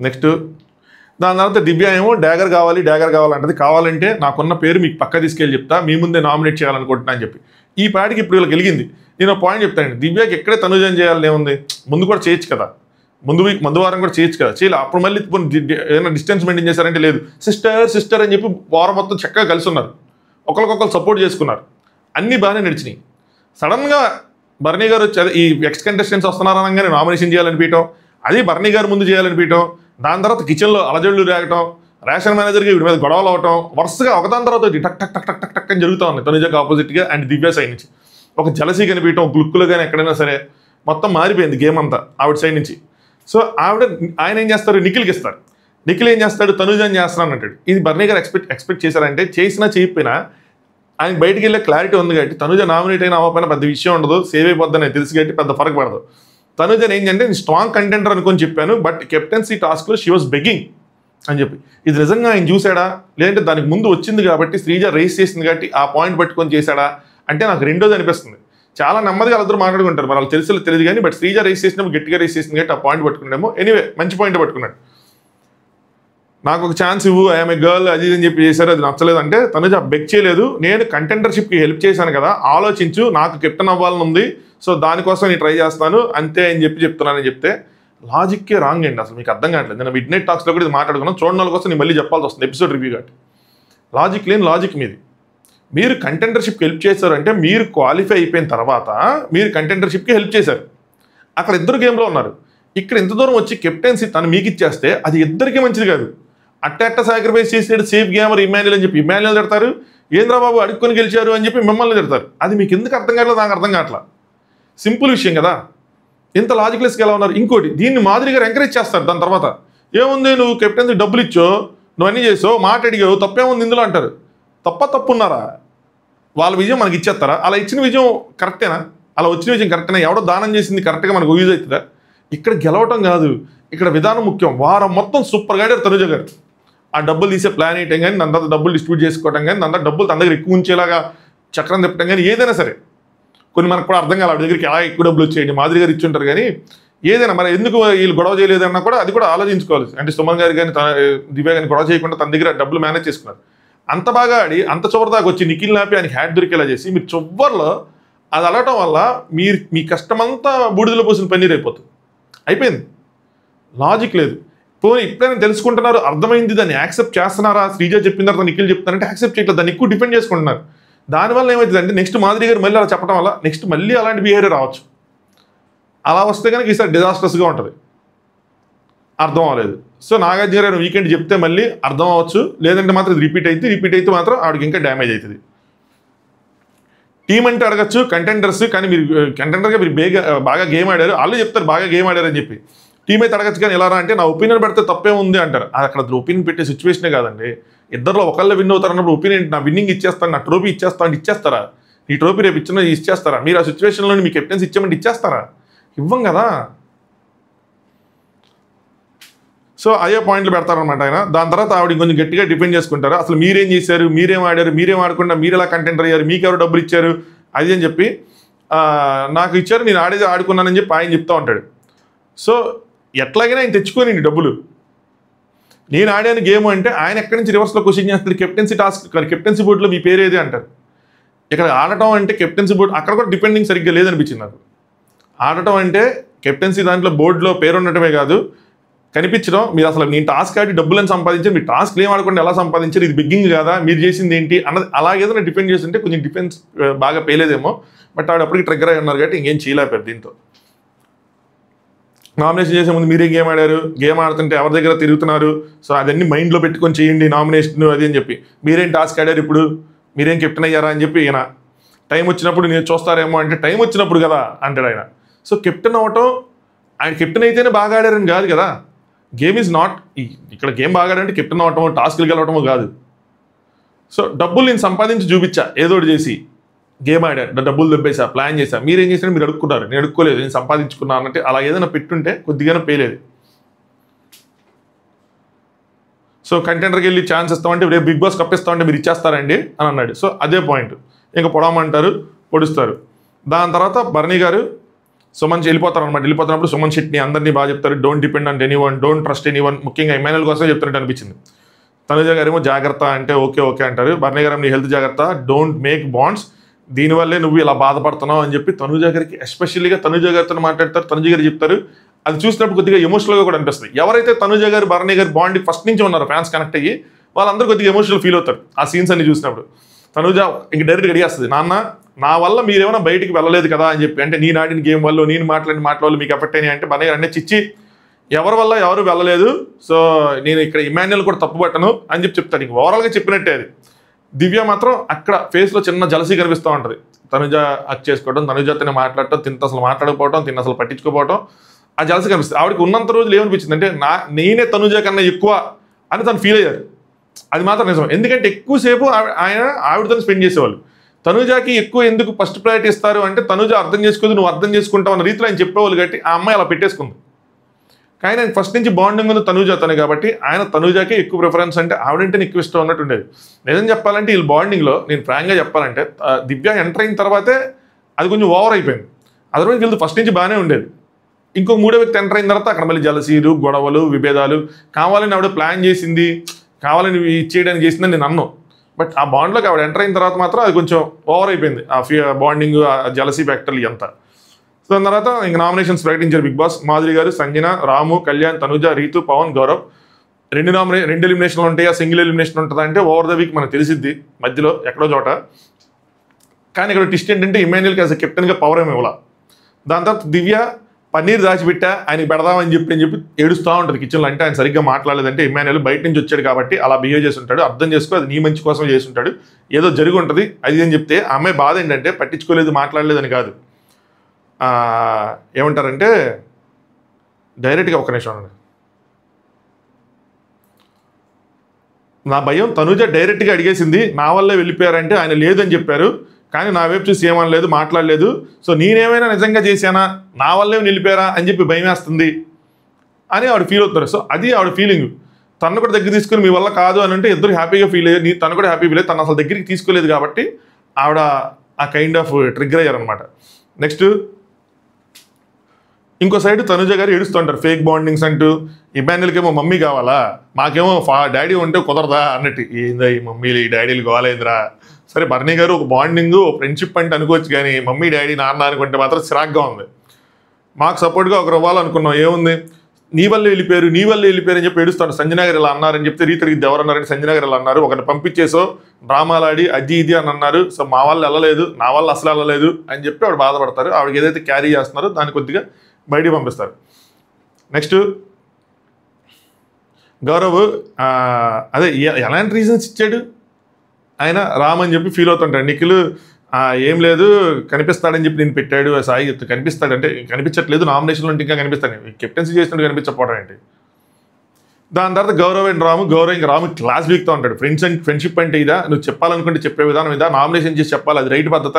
నెక్స్ట్ దాని తర్వాత దివ్య ఏమో డ్యాగర్ కావాలంటది. కావాలంటే నాకున్న పేరు మీకు పక్క తీసుకెళ్ళి చెప్తా, మీ ముందే నామినేట్ చేయాలనుకుంటున్నా అని చెప్పి. ఈ పాటికి ఇప్పుడు వీళ్ళకి వెలిగింది. నేను పాయింట్ చెప్తానండి, దివ్యకి ఎక్కడే తనుజం చేయాలని ఏముంది, ముందు కూడా చేయొచ్చు కదా, ముందు వారం కూడా చేయొచ్చు కదా, చేయాలి. అప్పుడు మళ్ళీ ఏదైనా డిస్టెన్స్ మెయింటైన్ చేశారంటే లేదు, సిస్టర్ అని చెప్పి వారం మొత్తం చక్కగా కలిసి ఉన్నారు, ఒకరికొకరు సపోర్ట్ చేసుకున్నారు, అన్నీ బాగానే నడిచినాయి. సడన్గా బర్నీ గారు వచ్చి ఈ ఎక్స్ కంటెస్టెంట్స్ వస్తున్నారనగానే నామినేషన్ చేయాలనిపించడం, అది బర్నీ గారు ముందు చేయాలనిపించడం, దాని తర్వాత కిచెన్లో అలజడులు రేగటం, రేషన్ మేనేజర్కి వీడి మీద గొడవలు అవటం, వరుసగా ఒకదాని తర్వాత టక్ టక్ టక్ టక్ టక్ టక్ అని జరుగుతూ ఉన్నాయి తనుజకి ఆపోజిట్గా అండ్ దివ్య సైడ్ నుంచి. ఒక జలసీ కనిపించడం, గ్లుక్కులు కానీ ఎక్కడైనా సరే మొత్తం మారిపోయింది గేమ్ అంతా ఆవిడ సైడ్ నుంచి. సో ఆయన ఏం చేస్తారు, నిఖిల్కి ఇస్తారు. నిఖిల్ ఏం చేస్తాడు, తనుజని చేస్తున్నాను అంటాడు. ఇది బర్నీ గారు ఎక్స్పెక్ట్ చేశారంటే చేసినా చేయకపోయినా ఆయన బయటికి వెళ్ళే క్లారిటీ ఉంది కాబట్టి తనుజ నామినేట్ అయినా అవ్వకపోయినా పెద్ద విషయం ఉండదు, సేవ్ అయిపోద్దని తెలుసు కాబట్టి పెద్ద ఫరక్ పడదు. తనుజని ఏంటంటే నేను స్ట్రాంగ్ కంటెంటర్ అనుకొని చెప్పాను, బట్ కెప్టెన్సీ టాస్క్లో షీ వాజ్ బెగ్గింగ్ అని చెప్పి. ఇది నిజంగా ఆయన చూశాడా లేదంటే దానికి ముందు వచ్చింది కాబట్టి శ్రీజ రేస్ చేసింది కాబట్టి ఆ పాయింట్ పట్టుకొని చేశాడా అంటే నాకు రెండోది అనిపిస్తుంది. చాలా నెమ్మదిగా వాళ్ళిద్దరు మాట్లాడుకుంటారు, మరి వాళ్ళు తెలియదు కానీ బట్ శ్రీజ రేస్ చేసినప్పుడు గట్టిగా రేస్ చేసింది కాబట్టి ఆ పాయింట్ పట్టుకున్నాడేమో. ఎనీవే మంచి పాయింట్ పట్టుకున్నాడు. నాకు ఒక ఛాన్స్ ఇవ్వు, ఐఎమ్ ఏ గర్ల్ అది అని చెప్పి చేశారు, అది నచ్చలేదు అంటే తనుజ బెక్ చేయలేదు, నేను కంటెండర్షిప్కి హెల్ప్ చేశాను కదా, ఆలోచించు, నాకు కెప్టెన్ అవ్వాలని ఉంది, సో దానికోసం నేను ట్రై చేస్తాను అంతే అని చెప్తున్నానని చెప్తే లాజిక్కే రాంగ్ అండి. అసలు మీకు అర్థం కావట్లేదు. నేను మిడ్ నైట్ టాక్స్లో కూడా ఇది మాట్లాడుకున్నాను, చూడడం వాళ్ళ కోసం నేను మళ్ళీ చెప్పాల్సి వస్తుంది ఎపిసోడ్ రివ్యూ కాబట్టి. లాజిక్ లేని లాజిక్ మీది. మీరు కంటెండర్షిప్కి హెల్ప్ చేశారు అంటే మీరు క్వాలిఫై అయిపోయిన తర్వాత మీరు కంటెండర్షిప్కి హెల్ప్ చేశారు, అక్కడ ఇద్దరు గేమ్లో ఉన్నారు. ఇక్కడ ఎంత దూరం వచ్చి కెప్టెన్సీ తను మీకు ఇచ్చేస్తే అది ఇద్దరికీ మంచిది కాదు. అట్ట సాక్రిఫైస్ చేసాడు సేఫ్ గేమర్ ఇమాన్యుయల్ అని చెప్పి ఇమాన్యుయల్ తిడతారు, ఏంద్రా బాబు అడుక్కొని గెలిచారు అని చెప్పి మిమ్మల్ని తిడతారు. అది మీకు ఎందుకు అర్థం కావట్లేదు, నాకు అర్థం కావట్లా. సింపుల్ విషయం కదా, ఇంత లాజిక్లెస్గా ఎలా ఉన్నారు. ఇంకోటి దీన్ని మాదిరి గారు ఎంకరేజ్ చేస్తారు. దాని తర్వాత ఏముంది, నువ్వు కెప్టెన్సీ డబ్బులు ఇచ్చో, నువ్వు అన్నీ చేసావు, మాట అడిగావు, తప్పేముంది ఇందులో అంటారు. తప్పున్నారా? వాళ్ళ విజయం మనకి ఇచ్చేస్తారా? అలా ఇచ్చిన విజయం కరెక్టేనా? అలా వచ్చిన విజయం కరెక్టేనా? ఎవడో దానం చేసింది కరెక్ట్గా మనకు యూజ్ అవుతుందా? ఇక్కడ గెలవటం కాదు, ఇక్కడ విధానం ముఖ్యం. వారం మొత్తం సూపర్గా ఆడారు తనుజ గారు. ఆ డబ్బులు తీసే ప్లాన్ వేయటం కానీ, దాని తర్వాత డబ్బులు డిస్ట్రిబ్యూట్ చేసుకోవటం కానీ, దాని తర్వాత డబ్బులు తన దగ్గర ఎక్కువ ఉంచేలాగా చక్రం తిప్పటం కానీ, ఏదైనా సరే కొన్ని మనకు కూడా అర్థం కాదు ఆవిడ దగ్గరికి ఎలా ఎక్కువ డబ్బులు వచ్చేయండి, మాదిరి గారు ఇచ్చి ఉంటారు కానీ ఏదైనా మరి ఎందుకు వీళ్ళు గొడవ చేయలేదన్నా కూడా అది కూడా ఆలోచించుకోవాలి. అంటే సుమన్ గారు కానీ దివ్య కానీ గొడవ చేయకుండా తన దగ్గర డబ్బులు మేనేజ్ చేసుకున్నారు. అంత బాగా ఆడి అంత చివరిదాకా వచ్చి నిఖిల్ నాపి ఆయనకి హ్యాట్ దొరికేలా చేసి మీరు చివర్లో అది అలగటం వల్ల మీ కష్టమంతా బూడిదలో పోసిన పన్నీర్ అయిపోయింది. లాజిక్ లేదు. పోనీ ఇప్పుడైనా తెలుసుకుంటున్నారు, అర్థమైంది, దాన్ని యాక్సెప్ట్ చేస్తున్నారా? శ్రీజ చెప్పిన తర్వాత నిఖిల్ చెప్తారంటే యాక్సెప్ట్ చేయట్లేదు, దాన్ని ఎక్కువ డిపెండ్ చేసుకుంటున్నారు. దానివల్ల ఏమవుతుంది అంటే నెక్స్ట్ మాదిరి గారు మళ్ళీ అలా చెప్పడం వల్ల నెక్స్ట్ మళ్ళీ అలాంటి బిహేవియర్ రావచ్చు. అలా వస్తే కనుక ఈసారి డిజాస్టర్స్గా ఉంటుంది. అర్థం అవ్వలేదు. సో నాగార్జున గారు వీకెండ్ చెప్తే మళ్ళీ అర్థం అవ్వచ్చు, లేదంటే మాత్రం రిపీట్ అయితే మాత్రం ఆవిడకి ఇంకా డ్యామేజ్ అవుతుంది. టీం అంటే అడగచ్చు కంటెండర్స్, కానీ మీరు కంటెండర్గా మీరు బాగా గేమ్ ఆడారు, వాళ్ళు చెప్తారు బాగా గేమ్ ఆడారని చెప్పి. టీం అయితే అడగచ్చు కానీ ఎలా అంటే నా ఒపీనియన్ పెడితే తప్పే ఉంది అంటారు. అది అక్కడ ఒపీనియన్ పెట్టే సిచ్యువేషనే కాదండి. ఇద్దరులో ఒకళ్ళే విన్ అవుతారు అన్నప్పుడు ఒపీనియన్ నా విన్నింగ్ ఇచ్చేస్తాను, నా ట్రోఫీ ఇచ్చేస్తాను ఇచ్చేస్తారా? ఈ ట్రోఫీ రేపు ఇచ్చేస్తారా? మీరు ఆ సిచ్యువేషన్లో మీ కెప్టెన్స్ ఇచ్చామంటే ఇచ్చేస్తారా? ఇవ్వం కదా. సో అదే పాయింట్లు పెడతారనమాట ఆయన. దాని తర్వాత ఆవిడ కొంచెం గట్టిగా డిఫెండ్ చేసుకుంటారు. అసలు మీరేం చేశారు, మీరేం ఆడారు, మీరేం ఆడకుండా మీరు ఎలా కంటెంటర్ అయ్యారు, మీకెవరు డబ్బులు ఇచ్చారు అది అని చెప్పి నాకు ఇచ్చారు, నేను ఆడుకున్నానని చెప్పి ఆయన చెప్తూ ఉంటాడు. సో ఎట్లాగైనా ఆయన తెచ్చుకొని డబ్బులు, నేను ఆడాను గేమ్ అంటే ఆయన ఎక్కడి నుంచి రివర్స్లో క్వశ్చన్ చేస్తారు. కెప్టెన్సీ టాస్క్ కెప్టెన్సీ బోర్డులో మీ పేరు ఏది అంటారు. ఇక్కడ ఆడటం అంటే కెప్టెన్సీ బోర్డు అక్కడ కూడా డిపెండింగ్ సరిగ్గా లేదనిపించింది నాకు. ఆడటం అంటే కెప్టెన్సీ దాంట్లో బోర్డులో పేరు ఉండటమే కాదు, కనిపించడం, మీరు అసలు నేను టాస్క్ ఆడి డబ్బులను సంపాదించారు, మీరు టాస్క్ ఏం ఆడకుండా ఎలా సంపాదించారు, ఇది బిగ్గింగ్ కదా, మీరు చేసింది ఏంటి అన్నది అలాగేదైనా డిపెండ్ చేస్తుంటే కొంచెం డిఫెన్స్ బాగా పేలేదేమో. బట్ ఆవిడ అప్పటికి ట్రిగ్గర్ అయి ఉన్నారు కాబట్టి ఇంకేం చేయలేపారు దీంతో. నామినేషన్ చేసే ముందు మీరే గేమ్ ఆడారు, గేమ్ ఆడుతుంటే ఎవరి దగ్గర తిరుగుతున్నారు, సో అదన్నీ మైండ్లో పెట్టుకొని చేయండి నామినేషన్ అది అని చెప్పి, మీరేం టాస్క్ ఆడారు ఇప్పుడు, మీరేం కెప్టెన్ అయ్యారా అని చెప్పి ఈయన టైం వచ్చినప్పుడు నేను చూస్తారేమో అంటే టైం వచ్చినప్పుడు కదా అంటాడు ఆయన. సో కెప్టెన్ అవటం, ఆయన కెప్టెన్ అయితేనే బాగా ఆడారని కాదు కదా, గేమ్ ఈజ్ నాట్, ఇక్కడ గేమ్ బాగా ఆడారంటే కెప్టెన్ అవటమో టాస్క్లు గెలవటమో కాదు. సో డబ్బులు నేను సంపాదించి చూపించా, ఏదో ఒకటి చేసి గేమ్ ఆడారు, డబ్బులు దెబ్బేసా, ప్లాన్ చేశా, మీరేం చేసినా మీరు అడుక్కున్నారు, నేను అడుక్కోలేదు, నేను సంపాదించుకున్నాను అంటే అలా ఏదైనా పెట్టుంటే కొద్దిగానే పేలేదు. సో కంటెండర్కి వెళ్ళి ఛాన్స్ ఇస్తామంటే రేపు బిగ్ బాస్ కప్పిస్తామంటే మీరు ఇచ్చేస్తారండి అని అన్నాడు. సో అదే పాయింట్, ఇంకా పొడవమంటారు, పొడుస్తారు. దాని తర్వాత బర్నీ గారు సుమన్ వెళ్ళిపోతారు అనమాట. వెళ్ళిపోతున్నప్పుడు సుమన్ శెట్టిని అందరినీ బాగా చెప్తారు, don't depend on any one, don't trust any one, ముఖ్యంగా ఎమ్మెల్యేల కోసమే చెప్తున్నట్టు అనిపించింది. తనుజ గారేమో జాగ్రత్త అంటే ఓకే అంటారు. బర్నీ గారు నీ హెల్త్ జాగ్రత్త, డోంట్ మేక్ బాండ్స్, దీనివల్లే నువ్వు ఇలా బాధపడుతున్నావు అని చెప్పి తనుజ గారికి ఎస్పెషల్లీగా తనుజ గారితో మాట్లాడతారు. తనుజ గారు చెప్తారు, అది చూసినప్పుడు కొద్దిగా ఎమోషనల్గా కూడా అనిపిస్తుంది. ఎవరైతే తనుజ గారు బర్నీ గారు బాండ్ ఫస్ట్ నుంచి ఉన్నారో ఫ్యాన్స్ కనెక్ట్ అయ్యి వాళ్ళందరూ కొద్దిగా ఎమోషనల్ ఫీల్ అవుతారు ఆ సీన్స్ అన్ని చూసినప్పుడు. తనుజ ఇంక డైరెక్ట్గా అడిగేస్తుంది, నాన్న నా వల్ల మీరేమైనా బయటికి వెళ్ళలేదు కదా అని చెప్పి, అంటే నేను ఆడిన గేమ్ వల్ల నేను మాట్లాడిన మాటల వల్ల మీకు ఎఫెక్ట్ అయినాయి అంటే బర్నీ గారు అంటే చిచ్చి ఎవరి వల్ల ఎవరు వెళ్ళలేదు, సో నేను ఇక్కడ ఇమాన్యుయల్ కూడా తప్పుపట్టను అని చెప్పి చెప్తాను. ఇంక ఓవరాల్గా చెప్పినట్టే అది. దివ్య మాత్రం అక్కడ ఫేస్లో చిన్న జలసీ కనిపిస్తూ ఉంటుంది. తనుజ హక్ చేసుకోవడం, తనుజతోనే మాట్లాడటం, తిన్న అసలు మాట్లాడకపోవడం, తిన్న అసలు పట్టించుకోపోవడం, ఆ జలసీ కనిపిస్తుంది. ఆవిడకి ఉన్నంత రోజులు ఏమనిపించింది అంటే నేనే తనుజ కన్నా ఎక్కువ అని తను ఫీల్ అయ్యారు. అది మాత్రం నిజం. ఎందుకంటే ఎక్కువసేపు ఆవిడతో స్పెండ్ చేసేవాళ్ళు. తనుజాకి ఎక్కువ ఎందుకు ఫస్ట్ ప్రయారిటీ ఇస్తారు అంటే తనుజ అర్థం చేసుకోదు, నువ్వు అర్థం చేసుకుంటావు అన్న రీతిలో ఆయన చెప్పేవాళ్ళు కాబట్టి ఆ అమ్మాయి అలా పెట్టేసుకుంది. కానీ ఆయన ఫస్ట్ నుంచి బాండింగ్ ఉంది తనుజాతోనే కాబట్టి ఆయన తనుజాకి ఎక్కువ ప్రిఫరెన్స్, అంటే ఆవిడంటే ఎక్కువ ఇష్టం అన్నట్టు ఉండేది. నిజం చెప్పాలంటే వీళ్ళు బాండింగ్లో నేను ఫ్రాంక్గా చెప్పాలంటే దివ్య ఎంటర్ అయిన తర్వాతే అది కొంచెం ఓవర్ అయిపోయింది. అదర్వైజ్ వీళ్ళు ఫస్ట్ నుంచి బాగానే ఉండేది. ఇంకో మూడో వ్యక్తి ఎంటర్ అయిన తర్వాత అక్కడ మళ్ళీ జలసీలు, గొడవలు, విభేదాలు, కావాలని ఆవిడ ప్లాన్ చేసింది, కావాలని ఇచ్చేయడానికి చేసిందని నేను అన్నాను. బట్ ఆ బాండ్లోకి ఆవిడ ఎంటర్ అయిన తర్వాత మాత్రం అది కొంచెం ఓవర్ అయిపోయింది ఆ బాండింగ్, ఆ జలసీ ఫ్యాక్టర్లు అంతా. సో దాని తర్వాత ఇంక నామినేషన్స్ ప్రకటించారు బిగ్ బాస్. మాధురి గారు, సంజన, రాము, కళ్యాణ్, తనుజ, రీతు, పవన్, గౌరవ్. రెండు ఎలిమినేషన్లు ఉంటాయా, సింగిల్ ఎలిమినేషన్ ఉంటుందా అంటే ఓవర్ ద వీక్ మనకు తెలిసిద్ది మధ్యలో ఎక్కడో చోట. కానీ ఇక్కడ ట్విస్ట్ ఏంటంటే ఇమాన్యుయల్కి యాజ్ కెప్టెన్గా పవర్ ఏమి ఇవ్వాల. దాని తర్వాత దివ్య పన్నీర్ దాచిపెట్టా ఆయనకి పెడదామని చెప్పి ఏడుస్తూ ఉంటుంది కిచెన్లో. అంటే ఆయన సరిగ్గా మాట్లాడలేదంటే ఇమాన్యుయల్ బయట నుంచి వచ్చాడు కాబట్టి అలా బిహేవ్ చేసి ఉంటాడు, అర్థం చేసుకో అది నీ మంచి కోసం చేసి ఉంటాడు, ఏదో జరిగి ఉంటుంది అది అని చెప్తే ఆ అమ్మాయి బాధ ఏంటంటే పట్టించుకోలేదు, మాట్లాడలేదని కాదు, ఏమంటారంటే డైరెక్ట్గా ఒక నిమిషం అండి, నా భయం తనుజ డైరెక్ట్గా అడిగేసింది నా వల్లే వెళ్ళిపోయారంటే ఆయన లేదని చెప్పారు, కానీ నా వైపు చూసి ఏమనలేదు, మాట్లాడలేదు, సో నేనేమైనా నిజంగా చేశానా, నా వల్లే నిలిపారా అని చెప్పి భయం వేస్తుంది అని ఆవిడ ఫీల్ అవుతారు. సో అది ఆవిడ ఫీలింగ్. తను కూడా దగ్గర తీసుకుని మీ వల్ల కాదు అని అంటే ఇద్దరు హ్యాపీగా ఫీల్ అయ్యారు, తను కూడా హ్యాపీ ఫీల్ అయ్యి తను అసలు దగ్గరికి తీసుకోలేదు కాబట్టి ఆవిడ ఆ కైండ్ ఆఫ్ ట్రిగ్గర్ అయ్యారనమాట. నెక్స్ట్ ఇంకో సైడ్ తనుజ గారు ఏడుస్తుంటారు ఫేక్ బాండింగ్స్ అంటూ, ఇమాన్యుయల్కి ఏమో మమ్మీ కావాలా, మాకేమో డాడీ ఉంటే కుదరదా అన్నట్టు. ఏందా ఈ మమ్మీలు ఈ డాడీలు కావాలేదురా, సరే బర్నీ గారు ఒక బాండింగ్ ఫ్రెండ్షిప్ అంటే అనుకోవచ్చు, కానీ మమ్మీ డాడీ నాన్న అనుకుంటే మాత్రం చిరాగ్గా ఉంది. మాకు సపోర్ట్గా ఒకరు ఇవ్వాలనుకున్నాం, ఏముంది నీ వల్లే వెళ్ళిపోయారు అని చెప్పి ఏడుస్తాడు. సంజన గారు ఇలా అన్నారని చెప్తే రీతిరిగిద్ది ఎవరన్నారని సంజన గారు ఇలా అన్నారు, ఒకరిని పంపించేసో డ్రామాలాడి అది ఇది అని అన్నారు, సో మా వాళ్ళు వెళ్ళలేదు, నా వాళ్ళు అసలు వెళ్ళలేదు అని చెప్పి ఆవిడ బాధపడతారు. ఆవిడకి ఏదైతే క్యారీ చేస్తున్నారో దాన్ని కొద్దిగా బయటికి పంపిస్తారు. నెక్స్ట్ గౌరవ్ అదే ఎలాంటి రీజన్స్ ఇచ్చాడు ఆయన రామని చెప్పి ఫీల్ అవుతుంటాడు. నిఖిల్ ఏం లేదు కనిపిస్తాడని చెప్పి నేను పెట్టాడు, సాయి కనిపిస్తాడంటే కనిపించట్లేదు, నామినేషన్లో ఉంటే ఇంకా కనిపిస్తాను, కెప్టెన్సీ చేసినట్టు కనిపించకపోవడం ఏంటి. దాని తర్వాత గౌరవ్ అండ్ గౌరవ్ ఇంకా రాము క్లాస్ వీక్తో ఉంటాడు. ఫ్రెండ్షిప్ అంటే ఇదా, నువ్వు చెప్పాలనుకుంటే చెప్పే విధానం ఇదా, నామినేషన్ చేసి చెప్పాలి, అది రైట్ పద్ధత,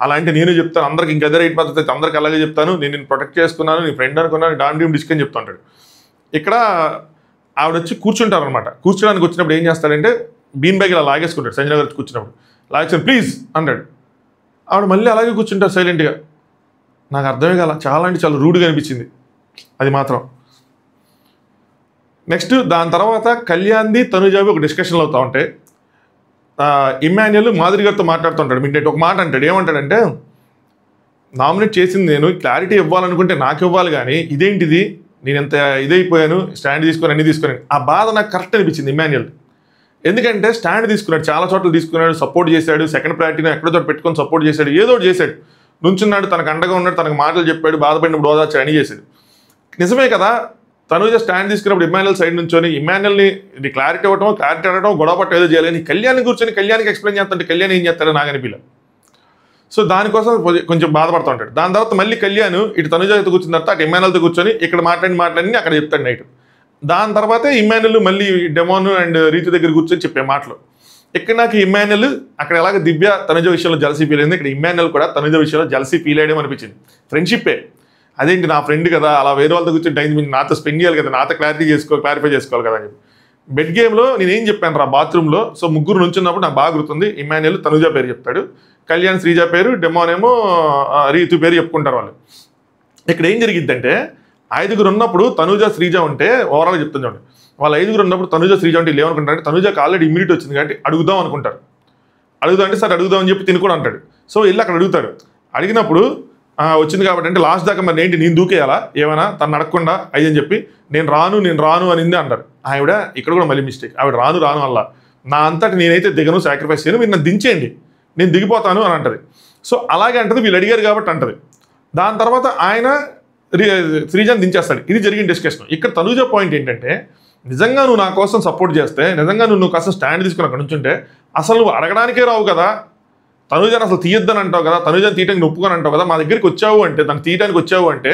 అలాంటి నేను చెప్తాను అందరికి, ఇంకా అదే రైట్ పద్ధతి అయితే అందరికి అలాగే చెప్తాను, నేను ప్రొటెక్ట్ చేసుకున్నాను, నీ ఫ్రెండ్ అనుకున్నాను, డామ్ డిస్క్ అని చెప్తుంటాడు. ఇక్కడ ఆవిడ వచ్చి కూర్చుంటారు అనమాట. కూర్చోడానికి వచ్చినప్పుడు ఏం చేస్తాడంటే బీన్ బ్యాగ్ ఇలా లాగేసుకుంటాడు. సంజన గారు కూర్చున్నప్పుడు లాగేసుకుని ప్లీజ్ అన్నాడు. ఆవిడ మళ్ళీ అలాగే కూర్చుంటారు సైలెంట్గా. నాకు అర్థమే కాల, చాలా అంటే చాలా రూడ్గా అనిపించింది అది మాత్రం. నెక్స్ట్ దాని తర్వాత కళ్యాణ్ది తనుజావి ఒక డిస్కషన్లు అవుతూ ఉంటాయి. ఇమాన్యుయల్ మాధురి గారితో మాట్లాడుతుంటాడు. మిడ్ ఒక మాట అంటాడు, ఏమంటాడంటే నామినేట్ చేసింది నేను, క్లారిటీ ఇవ్వాలనుకుంటే నాకు ఇవ్వాలి కానీ ఇదేంటిది నేను ఎంత ఇదైపోయాను, స్టాండ్ తీసుకొని అన్ని తీసుకొని. ఆ బాధ నాకు కరెక్ట్ అనిపించింది ఇమాన్యుయల్. ఎందుకంటే స్టాండ్ తీసుకున్నాడు, చాలా చోట్ల తీసుకున్నాడు, సపోర్ట్ చేశాడు, సెకండ్ ప్రయారిటీని ఎక్కడో చోట పెట్టుకొని సపోర్ట్ చేశాడు, ఏదో ఒకటి చేశాడు, నుంచున్నాడు, తనకు అండగా ఉన్నాడు, తనకు మాటలు చెప్పాడు, బాధపడినప్పుడు ఓదార్చాడు, అని చేశాడు. నిజమే కదా, తనుజ స్టాండ్ తీసుకున్నప్పుడు ఇమాన్యుయల్ సైడ్ నుంచొని ఇమాన్యుయల్ని ఇది క్లారిటీ అడగడం, గొడవ పట్ట ఏదో చేయాలని కళ్యాణ్ కూర్చొని కళ్యాణ్కి ఎక్స్ప్లెయిన్ చేస్తుంటే కళ్యాణ్ ఏం చేస్తాడో నాకు అనిపించలేదు. సో దానికోసం కొంచెం బాధపడుతూ ఉంటాడు. దాని తర్వాత మళ్ళీ కళ్యాణ్ ఇటు తనుజతో కూర్చున్న తర్వాత అటు ఇమాన్యుయల్తో కూర్చొని ఇక్కడ మాట్లాడి అక్కడ చెప్తాడు నైట్. దాని తర్వాతే ఇమాన్యుయల్ మళ్ళీ డెమోన్ అండ్ రీతు దగ్గర కూర్చొని చెప్పే మాటలు. ఇక్కడ నాకు ఇమాన్యుయల్ అక్కడ ఎలాగ దివ్య తనుజ విషయంలో జలసీ ఫీల్ అయింది, ఇక్కడ ఇమాన్యుయల్ కూడా తనుజ విషయంలో జలసీ ఫీల్ అయ్యడం అనిపించింది. ఫ్రెండ్షిప్పే, అదేంటి నా ఫ్రెండ్ కదా, అలా వేరే వాళ్ళతో కూర్చొని టైం నాతో స్పెండ్ చేయాలి కదా, నాతో క్లారిఫై చేసుకోవాలి కదా అని చెప్పి. బెడ్ గేమ్లో నేనేం చెప్పాను రా బాత్రూంలో, సో ముగ్గురు నుంచున్నప్పుడు నాకు బాగా గుర్తుంది. ఇమాన్యుయల్ తనుజ పేరు చెప్తాడు, కళ్యాణ్ శ్రీజ పేరు, డెమోనేమో రీతు పేరు చెప్పుకుంటారు వాళ్ళు. ఇక్కడ ఏం జరిగిద్దంటే 5 ఉన్నప్పుడు తనుజ శ్రీజ ఉంటే ఓవరాల్గా చెప్తాను చూడండి, వాళ్ళు 5 ఉన్నప్పుడు తనుజ శ్రీజ ఉంటే ఏమనుకుంటారంటే తనుజకి ఆల్రెడీ ఇమ్యూనిటీ వచ్చింది కాబట్టి అడుగుదాం అనుకుంటారు. అడుగుదాం అంటే సరే అడుగుదాం అని చెప్పి తిని కూడా అంటాడు. సో వెళ్ళి అక్కడ అడుగుతాడు. అడిగినప్పుడు వచ్చింది కాబట్టి అంటే లాస్ట్ దాకా మరి ఏంటి నేను దూకేయాలా ఏమైనా తను అడగకుండా అయ్యని చెప్పి నేను రాను అనింది అంటారు. ఆవిడ ఇక్కడ కూడా మళ్ళీ మిస్టేక్, ఆవిడ రాను అలా నా అంతటి నేనైతే దిగను, సాక్రిఫైస్ చేయను, మీరు నన్ను దించేయండి నేను దిగిపోతాను అని అంటది. సో అలాగే అంటది, వీళ్ళు అడిగారు కాబట్టి అంటది. దాని తర్వాత ఆయన శ్రీజాని దించేస్తాడు. ఇది జరిగిన డిస్కషన్. ఇక్కడ తనుజ పాయింట్ ఏంటంటే నిజంగా నువ్వు నా కోసం సపోర్ట్ చేస్తే, నిజంగా నువ్వు కాస్త స్టాండ్ తీసుకుని అక్కడ నుంచుంటే అసలు నువ్వు అడగడానికే రావు కదా, తనుజాని అసలు తీయొద్దని అంటావు కదా, తనుజాని తీయడానికి ఒప్పుకొని అంటావు కదా, మా దగ్గరికి వచ్చావు అంటే దాన్ని తీయడానికి వచ్చావు అంటే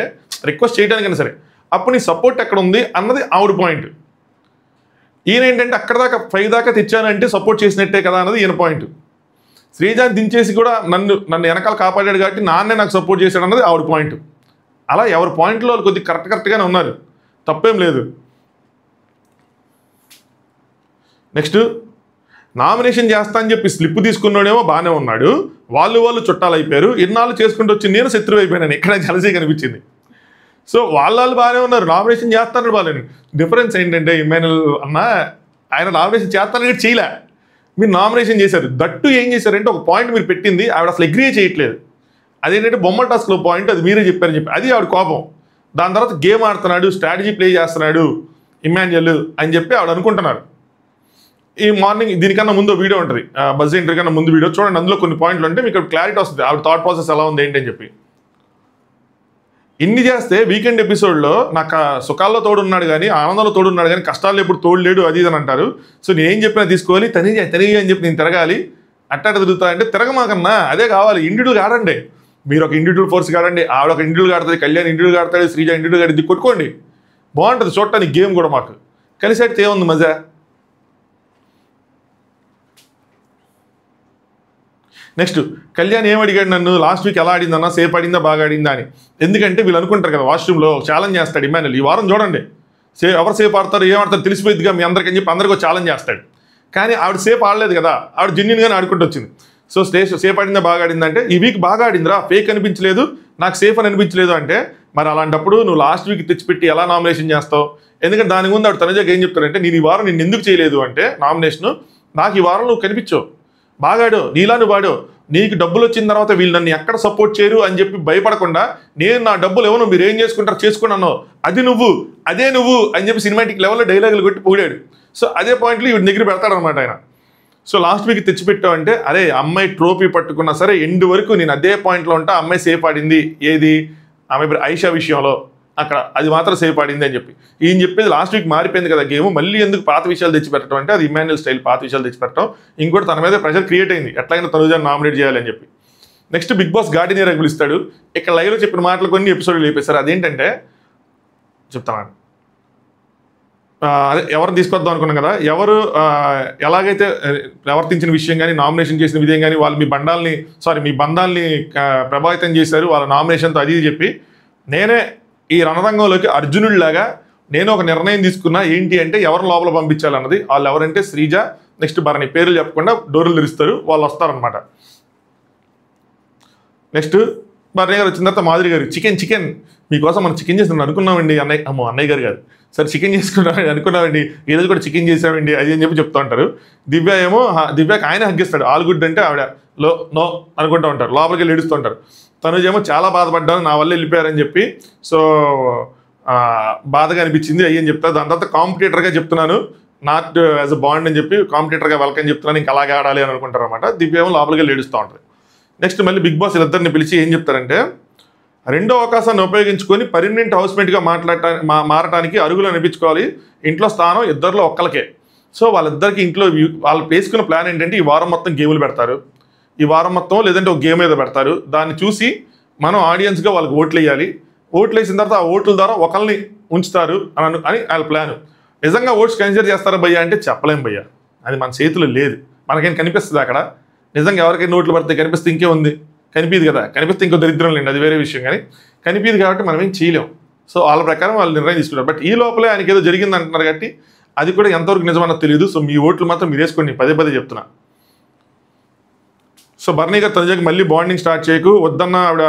రిక్వెస్ట్ చేయడానికైనా సరే అప్పుడు నీ సపోర్ట్ ఎక్కడ ఉంది అన్నది ఆవిడ పాయింట్. ఈయన ఏంటంటే అక్కడ దాకా 5 దాకా తెచ్చానంటే సపోర్ట్ చేసినట్టే కదా అన్నది ఈయన పాయింట్. శ్రీజాని దించేసి కూడా నన్ను వెనకాల కాపాడాడు కాబట్టి నాన్నే నాకు సపోర్ట్ చేశాడు అన్నది ఆవిడ పాయింట్. అలా ఎవరి పాయింట్లో కొద్దిగా కరెక్ట్గానే ఉన్నారు, తప్పేం లేదు. నెక్స్ట్ నామినేషన్ చేస్తా అని చెప్పి స్లిప్ తీసుకున్నాడేమో బాగానే ఉన్నాడు, వాళ్ళు చుట్టాలు అయిపోయారు, ఇన్నాళ్ళు చేసుకుంటూ వచ్చి నేను శత్రువు అయిపోయాను, ఇక్కడ జలసీ కనిపించింది. సో వాళ్ళు బాగానే ఉన్నారు, నామినేషన్ చేస్తాను బాగాలేను. డిఫరెన్స్ ఏంటంటే ఇమాన్యుయల్ అన్న ఆయన నామినేషన్ చేస్తానని చేయలే, మీరు నామినేషన్ చేశారు. దట్టు ఏం చేశారంటే ఒక పాయింట్ మీరు పెట్టింది ఆవిడ అసలు అగ్రీ చేయట్లేదు. అదేంటంటే బొమ్మల టాస్క్లో పాయింట్, అది మీరే చెప్పారని చెప్పి అది ఆవిడ కోపం. దాని తర్వాత గేమ్ ఆడుతున్నాడు, స్ట్రాటజీ ప్లే చేస్తున్నాడు ఇమాన్యుయల్ అని చెప్పి ఆవిడ అనుకుంటున్నారు. ఈ మార్నింగ్ దీనికన్నా ముందు వీడియో ఉంటుంది, బజ్ ఎంట్రీ కన్నా ముందు వీడియో చూడండి, అందులో కొన్ని పాయింట్లు ఉంటే మీకు క్లారిటీ వస్తుంది ఆవిడ థాట్ ప్రాసెస్ ఎలా ఉంది ఏంటి అని చెప్పి. ఇన్ని చేస్తే వీకెండ్ ఎపిసోడ్లో నాకు సుఖాల్లో తోడున్నాడు కానీ ఆనందంలో తోడున్నాడు కానీ కష్టాల్లో ఎప్పుడు తోడులేడు అది ఇది అని అంటారు. సో నేనేం చెప్పినా తీసుకోవాలి, తనిజ అని చెప్పి నేను తిరగాలి, అట్టాట తిరుగుతా అంటే తిరగమాకన్నా అదే కావాలి. ఇండివిజువల్ ఆడండి, మీరు ఒక ఇండివిజువల్ ఫోర్స్ ఆడండి, ఆవిడ ఒక ఇండివిజువల్ ఆడుతుంది, కళ్యాణ్ ఇండివిజువల్ ఆడతాడు, శ్రీజ ఇండివిజువల్ ఆడి కొట్టుకోండి, బాగుంటుంది చూడటానికి గేమ్ కూడా. మాకు కలిసి ఆడితే ఏముంది మజా. నెక్స్ట్ కళ్యాణ్ ఏం అడిగాడు నన్ను, లాస్ట్ వీక్ ఎలా ఆడిందన్నా, సేఫ్ ఆడిందా బాగా ఆడిందా అని. ఎందుకంటే వీళ్ళు అనుకుంటారు కదా వాష్రూమ్లో ఛాలెంజ్ చేస్తాడు ఇమాన్యుయల్, ఈ వారం చూడండి ఎవరు సేఫ్ ఆడతారు ఏం ఆడతారు తెలిసిపోయిద్దిగా మీ అందరికీ అని చెప్పి అందరికీ ఛాలెంజ్ చేస్తాడు. కానీ ఆవిడ సేఫ్ ఆడలేదు కదా, ఆవిడ జెన్యూన్గానే ఆడుకుంటూ వచ్చింది. సో సేఫ్ ఆడిందా బాగా ఆడిందంటే ఈ వీక్ బాగా ఆడిందిరా, ఫేక్ అనిపించలేదు, నాకు సేఫ్ అని అనిపించలేదు అంటే మరి అలాంటప్పుడు నువ్వు లాస్ట్ వీక్ తెచ్చిపెట్టి ఎలా నామినేషన్ చేస్తావు? ఎందుకంటే దాని ముందు ఆవిడ తనుజకి ఏం చెప్తాడంటే నేను ఈ వారం నేను ఎందుకు చేయలేదు అంటే నామినేషను, నాకు ఈ వారం నువ్వు కనిపించావు, బాగాడు, నీలా నువ్వు వాడు, నీకు డబ్బులు వచ్చిన తర్వాత వీళ్ళు నన్ను ఎక్కడ సపోర్ట్ చేయరు అని చెప్పి భయపడకుండా నేను నా డబ్బులు ఎవరు మీరు ఏం చేసుకుంటారు చేసుకున్నాను, అదే నువ్వు అని చెప్పి సినిమాటిక్ లెవెల్లో డైలాగులు కొట్టి పోయాడు. సో అదే పాయింట్లు వీడి దగ్గర పెడతాడు అనమాట ఆయన. సో లాస్ట్ వీక్ తెచ్చిపెట్టావు అంటే అరే అమ్మాయి ట్రోఫీ పట్టుకున్నా సరే ఎండ్ వరకు నేను అదే పాయింట్లో ఉంటా, అమ్మాయి సేఫ్ ఆడింది ఏది ఆమె ఐషా విషయంలో అక్కడ అది మాత్రం సేఫ్ ఆడింది అని చెప్పి ఈయన చెప్పేది. లాస్ట్ వీక్ మారిపోయింది కదా గేమ్, మళ్ళీ ఎందుకు పాత విషయాలు తెచ్చిపెట్టడం అంటే అది ఇమాన్యుయల్ స్టైల్, పాత విషయాలు తెచ్చిపెట్టడం. ఇంకోటి తన మీద ప్రెషర్ క్రియేట్ అయింది, ఎట్లయినా తనుజాని నామినేట్ చేయాలని చెప్పి. నెక్స్ట్ బిగ్ బాస్ గార్డెనియర్ పిలుస్తాడు. ఇక్కడ లైవ్లో చెప్పిన మాటలు కొన్ని ఎపిసోడ్లు లేపేస్తారు. అదేంటంటే చెప్తాను, అదే ఎవరిని తీసుకొద్దాం అనుకున్నాం కదా, ఎవరు ఎలాగైతే ప్రవర్తించిన విషయం కానీ నామినేషన్ చేసిన విధంగా కానీ వాళ్ళు మీ బంధాల్ని ప్రభావితం చేశారు వాళ్ళ నామినేషన్తో అది చెప్పి నేనే ఈ రణరంగంలోకి అర్జునుడిలాగా నేను ఒక నిర్ణయం తీసుకున్నా. ఏంటి అంటే ఎవరిని లోపల పంపించాలన్నది. వాళ్ళు ఎవరంటే శ్రీజ, నెక్స్ట్ భరణి, పేర్లు చెప్పకుండా డోర్లు తెరుస్తారు, వాళ్ళు వస్తారనమాట. నెక్స్ట్ భరణి గారు వచ్చిన తర్వాత మాధురి గారు చికెన్ మీకోసం మనం చికెన్ చేస్తున్నాం అనుకున్నామండి అన్నయ్య గారు కాదు సరే చికెన్ చేసుకున్నామని అనుకున్నామండి, ఈరోజు కూడా చికెన్ చేసామండి అది అని చెప్పి చెప్తూ ఉంటారు. దివ్యకి ఆయన హగ్గిస్తాడు, ఆల్ గుడ్ అంటే ఆవిడ నో అనుకుంటూ ఉంటారు, లోపలికి వెళ్ళి ఏడుస్తూ ఉంటారు. తనుజేమో చాలా బాధపడ్డాను నా వల్ల వెళ్ళిపోయారని చెప్పి. సో బాధగా అనిపించింది అయ్యని చెప్తాను. దాని తర్వాత కాంపిటేటర్గా చెప్తున్నాను, నాట్ యాజ్ అ బాండ్ అని చెప్పి కాంపిటేటర్గా వెల్కమ్ చెప్తున్నాను, ఇంకా అలాగే ఆడాలి అని అనుకుంటారు అనమాట. దివ్య ఏమో లోపలికి ఏడుస్తూ ఉంటుంది. నెక్స్ట్ మళ్ళీ బిగ్ బాస్ వీళ్ళిద్దరిని పిలిచి ఏం చెప్తారంటే, రెండో అవకాశాన్ని ఉపయోగించుకొని పర్మనెంట్ హౌస్మేట్గా మారటానికి అరుగులు అనిపించుకోవాలి, ఇంట్లో స్థానం ఇద్దరిలో ఒక్కరికే. సో వాళ్ళిద్దరికి ఇంట్లో వాళ్ళు వేసుకున్న ప్లాన్ ఏంటంటే ఈ వారం మొత్తం గేములు పెడతారు, ఈ వారం మొత్తం లేదంటే ఒక గేమ్ ఏదో పెడతారు, దాన్ని చూసి మనం ఆడియన్స్గా వాళ్ళకి ఓట్లు వేయాలి, ఓట్లు వేసిన తర్వాత ఆ ఓట్ల ద్వారా ఒకరిని ఉంచుతారు అని వాళ్ళ ప్లాన్. నిజంగా ఓట్స్ కన్సిడర్ చేస్తారా భయ్యా అంటే చెప్పలేం భయ్యా, అది మన చేతిలో లేదు. మనకేం కనిపిస్తుంది అక్కడ, నిజంగా ఎవరికైనా ఓట్లు పడితే కనిపిస్తే ఇంకే ఉంది, కనిపించదు కదా, కనిపిస్తే ఇంకో దరిద్రం లేండి, అది వేరే విషయం. కానీ కనిపించదు కాబట్టి మనం ఏం చేయలేం. సో వాళ్ళ ప్రకారం వాళ్ళు నిర్ణయం తీసుకుంటారు. బట్ ఈ లోపలే ఆయనకి ఏదో జరిగింది అంటున్నారు కాబట్టి అది కూడా ఎంతవరకు నిజమన్నది తెలియదు. సో మీ ఓట్లు మాత్రం మీరు వేసుకోండి, పదే చెప్తున్నా. సో బర్నీ గారు తనుజకి మళ్ళీ బాండింగ్ స్టార్ట్ చేయకు, వద్దన్న ఆవిడ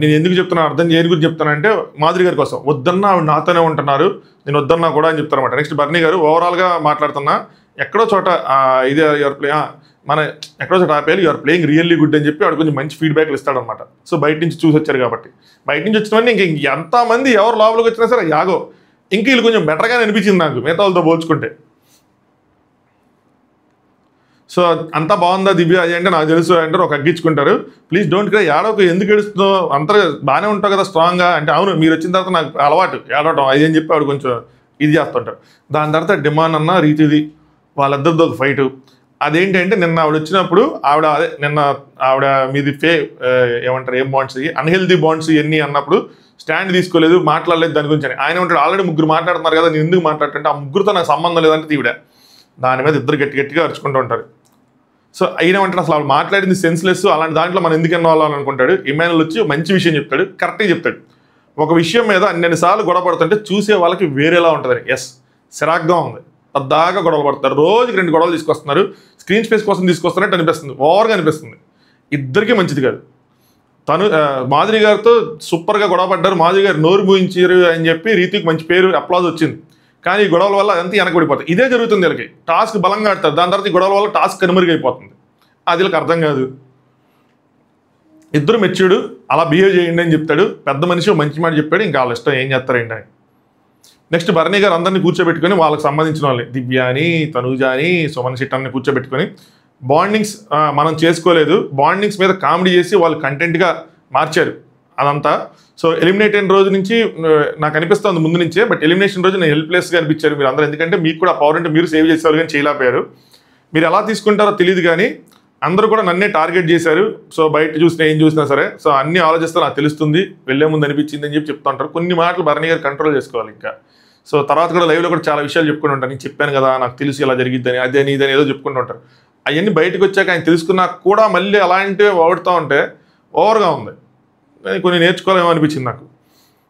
నేను ఎందుకు చెప్తున్నా అర్థం చేయని గురించి చెప్తానంటే మాధురి గారి కోసం, వద్దన్న ఆవిడ నాతోనే ఉంటున్నారు, నేను వద్దన్నా కూడా అని చెప్తారన్నమాట. నెక్స్ట్ బర్నీ గారు ఓవరాల్గా మాట్లాడుతున్నా, ఎక్కడో చోట ఇది యువర్ ప్లే మన ఎక్కడో చోట ఆపేయాలి, యువర్ ప్లేయింగ్ రియల్లీ గుడ్ అని చెప్పి ఆవిడ కొంచెం మంచి ఫీడ్బ్యాక్లు ఇస్తాడనమాట. సో బయట నుంచి చూసి వచ్చారు కాబట్టి, బయట నుంచి వచ్చినవన్నీ ఇంక ఎంతమంది ఎవరు లోపలికి వచ్చినా సరే యాగో ఇంక వీళ్ళు కొంచెం బెటర్గానే అనిపించింది నాకు మిగతా వాళ్ళతో పోల్చుకుంటే. సో అంతా బాగుందా దివ్య అది అంటే నాకు తెలుసు అంటారు, ఒక అగ్గించుకుంటారు. ప్లీజ్ డోంట్ క్రై, ఏడవకు, ఎందుకు ఏడుస్తున్నావు, అంతా బాగానే ఉంటావు కదా స్ట్రాంగ్గా అంటే, అవును మీరు వచ్చిన తర్వాత నాకు అలవాటు ఏడవటం అది అని చెప్పి ఆవిడ కొంచెం ఇది చేస్తుంటారు. దాని తర్వాత డిమాండ్ అన్న రీతిది వాళ్ళిద్దరితో ఒక ఫైటు. అదేంటంటే నిన్న ఆవిడ వచ్చినప్పుడు నిన్న ఆవిడ మీది ఏమంటారు ఏం బాండ్స్ అన్హెల్దీ బాండ్స్ ఇవన్నీ అన్నప్పుడు స్టాండ్ తీసుకోలేదు, మాట్లాడలేదు దాని గురించి అని. ఆయన ఉంటాడు ఆల్రెడీ ముగ్గురు మాట్లాడుతున్నారు కదా, నేను ఎందుకు మాట్లాడుతుంటే ఆ ముగ్గురితో నాకు సంబంధం లేదంటే తీవిడ దాని మీద ఇద్దరు గట్టిగా అరుచుకుంటూ ఉంటారు. సో అయినా ఉంటాడు అసలు వాళ్ళు మాట్లాడింది సెన్స్లెస్, అలాంటి దాంట్లో మనం ఎందుకు ఇన్వాల్వ్ అనుకుంటాడు. ఇమానుయల్ వచ్చి మంచి విషయం చెప్తాడు, కరెక్ట్గా చెప్తాడు. ఒక విషయం మీద అన్నిసార్లు గొడవ పడుతుంటే చూసే వాళ్ళకి వేరేలా ఉంటుందని. ఎస్ సిరాగ్గా ఉంది, పద్దాగా గొడవలు పడతారు, రోజుకి 2 గొడవలు తీసుకొస్తున్నారు, స్క్రీన్ స్పేస్ కోసం తీసుకొస్తున్నట్టు అనిపిస్తుంది, ఓవర్గా అనిపిస్తుంది. ఇద్దరికీ మంచిది కాదు. మాధురి గారితో సూపర్గా గొడవ పడ్డారు, మాధురి గారు నోరు మూయించారు అని చెప్పి రీతికి మంచి పేరు అప్లాజ్ వచ్చింది. కానీ ఈ గొడవల వల్ల అదంతా వెనకబడిపోతుంది. ఇదే జరుగుతుంది వీళ్ళకి, టాస్క్ బలంగా ఆడతారు, దాని తర్వాత ఈ గొడవల వల్ల టాస్క్ కనుమరుగైపోతుంది. అది వీళ్ళకి అర్థం కాదు. ఇద్దరు మెచ్యూర్డ్, అలా బిహేవ్ చేయండి అని చెప్తాడు, పెద్ద మనిషి మంచి మాట చెప్పాడు, ఇంకా వాళ్ళ ఇష్టం ఏం చేస్తారేంటి అని. నెక్స్ట్ బర్నీ గారు అందరినీ కూర్చోబెట్టుకొని వాళ్ళకి సంబంధించిన వాళ్ళని దివ్య అని తనూజ అని సుమన్ శెట్టిని కూర్చోబెట్టుకొని బాండింగ్స్ మనం చేసుకోలేదు, బాండింగ్స్ మీద కామెడీ చేసి వాళ్ళు కంటెంట్గా మార్చారు అదంతా. సో ఎలిమినేట్ అయిన రోజు నుంచి నాకు అనిపిస్తుంది ముందు నుంచే, బట్ ఎలిమినేషన్ రోజు నేను హెల్ప్లెస్గా అనిపించారు మీరు అందరూ, ఎందుకంటే మీకు కూడా పవర్ అంటే మీరు సేవ్ చేసేవారు కానీ చేయలేకపోయారు. మీరు ఎలా తీసుకుంటారో తెలియదు కానీ అందరూ కూడా నన్నే టార్గెట్ చేశారు. సో బయట చూసినా ఏం చూసినా సరే, సో అన్ని ఆలోచిస్తే నాకు తెలుస్తుంది, వెళ్ళే ముందు అనిపించింది అని చెప్పి చెప్తూ ఉంటారు. కొన్ని మాటలు బర్నీ గారు కంట్రోల్ చేసుకోవాలి ఇంకా. సో తర్వాత కూడా లైవ్లో కూడా చాలా విషయాలు చెప్పుకుంటూ ఉంటాను, నేను చెప్పాను కదా నాకు తెలిసి ఇలా జరిగిద్దని, అదని ఇదని ఏదో చెప్పుకుంటూ ఉంటారు. అవన్నీ బయటకు వచ్చాక ఆయన తెలుసుకున్నా కూడా మళ్ళీ అలాంటివి వాడుతూ ఉంటే ఓవర్గా ఉంది, కొన్ని నేర్చుకోవాలేమో అనిపించింది నాకు.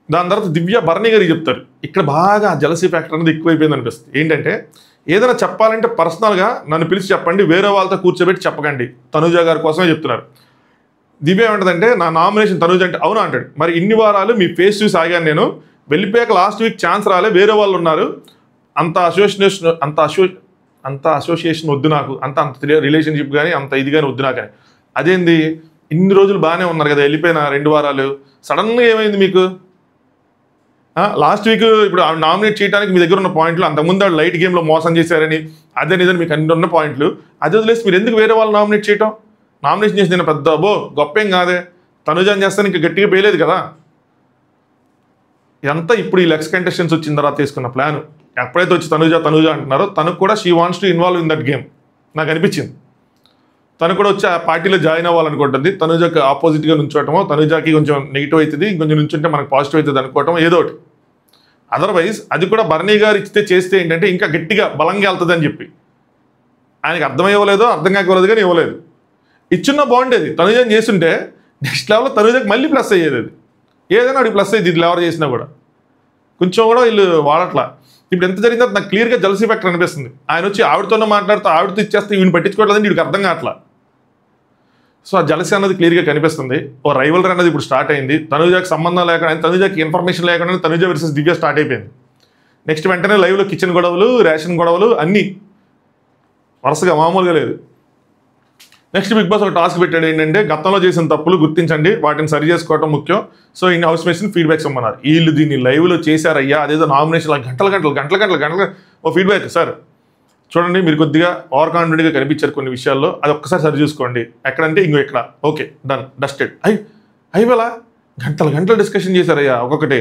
దాని తర్వాత దివ్య బర్నీ గారికి చెప్తారు, ఇక్కడ బాగా జలసీ ఫ్యాక్టర్ అనేది ఎక్కువైపోయింది అనిపిస్తుంది. ఏంటంటే ఏదైనా చెప్పాలంటే పర్సనల్గా నన్ను పిలిచి చెప్పండి, వేరే వాళ్ళతో కూర్చోబెట్టి చెప్పకండి, తనూజ గారి కోసమే చెప్తున్నారు. దివ్య ఏమంటుందంటే నా నామినేషన్ తనూజ అంటే అవునా అంటాడు, మరి ఇన్ని వారాలు మీ ఫేస్ చూసి ఆగాను నేను, వెళ్ళిపోయాక లాస్ట్ వీక్ ఛాన్స్ రాలే, వేరే వాళ్ళు ఉన్నారు, అంత అసోసియేషన్ వద్దు నాకు, అంత రిలేషన్షిప్ కానీ అంత ఇది కానీ వద్దు నాకు అని. అదేంది ఇన్ని రోజులు బాగానే ఉన్నారు కదా, వెళ్ళిపోయిన 2 వారాలు సడన్గా ఏమైంది మీకు? లాస్ట్ వీక్ ఇప్పుడు నామినేట్ చేయడానికి మీ దగ్గర ఉన్న పాయింట్లు, అంతకుముందు వాళ్ళు లైట్ గేమ్లో మోసం చేశారని అదే నిజం మీకు అన్ని ఉన్న పాయింట్లు, అది వదిలేసి మీరు ఎందుకు వేరే వాళ్ళు నామినేట్ చేయటం? నామినేషన్ చేసి నేను పెద్ద గొప్ప ఏం కాదే, తనుజాని చేస్తాను ఇంకా గట్టిగా పేయలేదు కదా. ఎంత ఇప్పుడు ఈ లెక్స్ కంటెస్టెంట్స్ వచ్చిన తర్వాత తీసుకున్న ప్లాన్, ఎప్పుడైతే వచ్చి తనుజ అంటున్నారో తనకు కూడా she wants to involve in that game నాకు అనిపించింది. తను కూడా వచ్చి ఆ పార్టీలో జాయిన్ అవ్వాలనుకుంటుంది, తనుజకి ఆపోజిట్గా నుంచోవటమో, తనుజకి కొంచెం నెగిటివ్ అవుతుంది, ఇంకొంచెం నుంచుంటే మనకు పాజిటివ్ అవుతుంది అనుకోవటం ఏదో ఒకటి. అదర్వైజ్ అది కూడా బర్నీ గారు చేస్తే ఏంటంటే ఇంకా గట్టిగా బలంగా వెళ్తుంది అని చెప్పి ఆయనకి అర్థం ఇవ్వలేదో అర్థం కాకపోలేదు కానీ ఇవ్వలేదు. ఇచ్చిన బాగుండేది, తనుజని చేస్తుంటే నెక్స్ట్ లెవెల్లో తనుజకి మళ్ళీ ప్లస్ అయ్యేది. అది ఏదైనా వాడికి ప్లస్ అయ్యేది, ఇది ఎవరు చేసినా కూడా కొంచెం కూడా వీళ్ళు వాడట్లా. ఇప్పుడు ఎంత జరిగిందో నాకు క్లియర్గా జలసీ ఫ్యాక్టర్ అనిపిస్తుంది. ఆయన వచ్చి ఆవిడతోనే మాట్లాడుతూ ఆవిడతో ఇచ్చేస్తే వీడిని పట్టించుకోవట్లేదని వీడికి అర్థం కావట్లా. సో ఆ జలసీ అన్నది క్లియర్గా కనిపిస్తుంది. ఓ రైవల్రీ అన్నది ఇప్పుడు స్టార్ట్ అయింది, తనుజకి సంబంధం లేకుండా, తనుజకి ఇన్ఫర్మేషన్ లేకుండా తనుజ వర్సెస్ దివ్య స్టార్ట్ అయిపోయింది. నెక్స్ట్ వెంటనే లైవ్లో కిచెన్ గొడవలు, రేషన్ గొడవలు అన్నీ వరుసగా, మామూలుగా లేదు. నెక్స్ట్ బిగ్ బాస్ ఒక టాస్క్ పెట్టాడు ఏంటంటే గతంలో చేసిన తప్పులు గుర్తించండి, వాటిని సరి చేసుకోవడం ముఖ్యం. సో ఇన్ హౌస్ మేట్స్ని ఫీడ్బ్యాక్స్ ఇమ్మన్నారు. వీళ్ళు దీన్ని లైవ్లో చేశారయ్యా, అదేదో నామినేషన్ గంటలు ఓ ఫీడ్బ్యాక్. సార్ చూడండి, మీరు కొద్దిగా ఓవర్ కాన్ఫిడెంట్గా కనిపించారు కొన్ని విషయాల్లో, అది ఒక్కసారి సరి చూసుకోండి. ఎక్కడంటే ఇంకో ఇక్కడ ఓకే డన్ డస్టెడ్. అయ్యేలా గంటలు డిస్కషన్ చేశారయ్యా ఒక్కొక్కటి.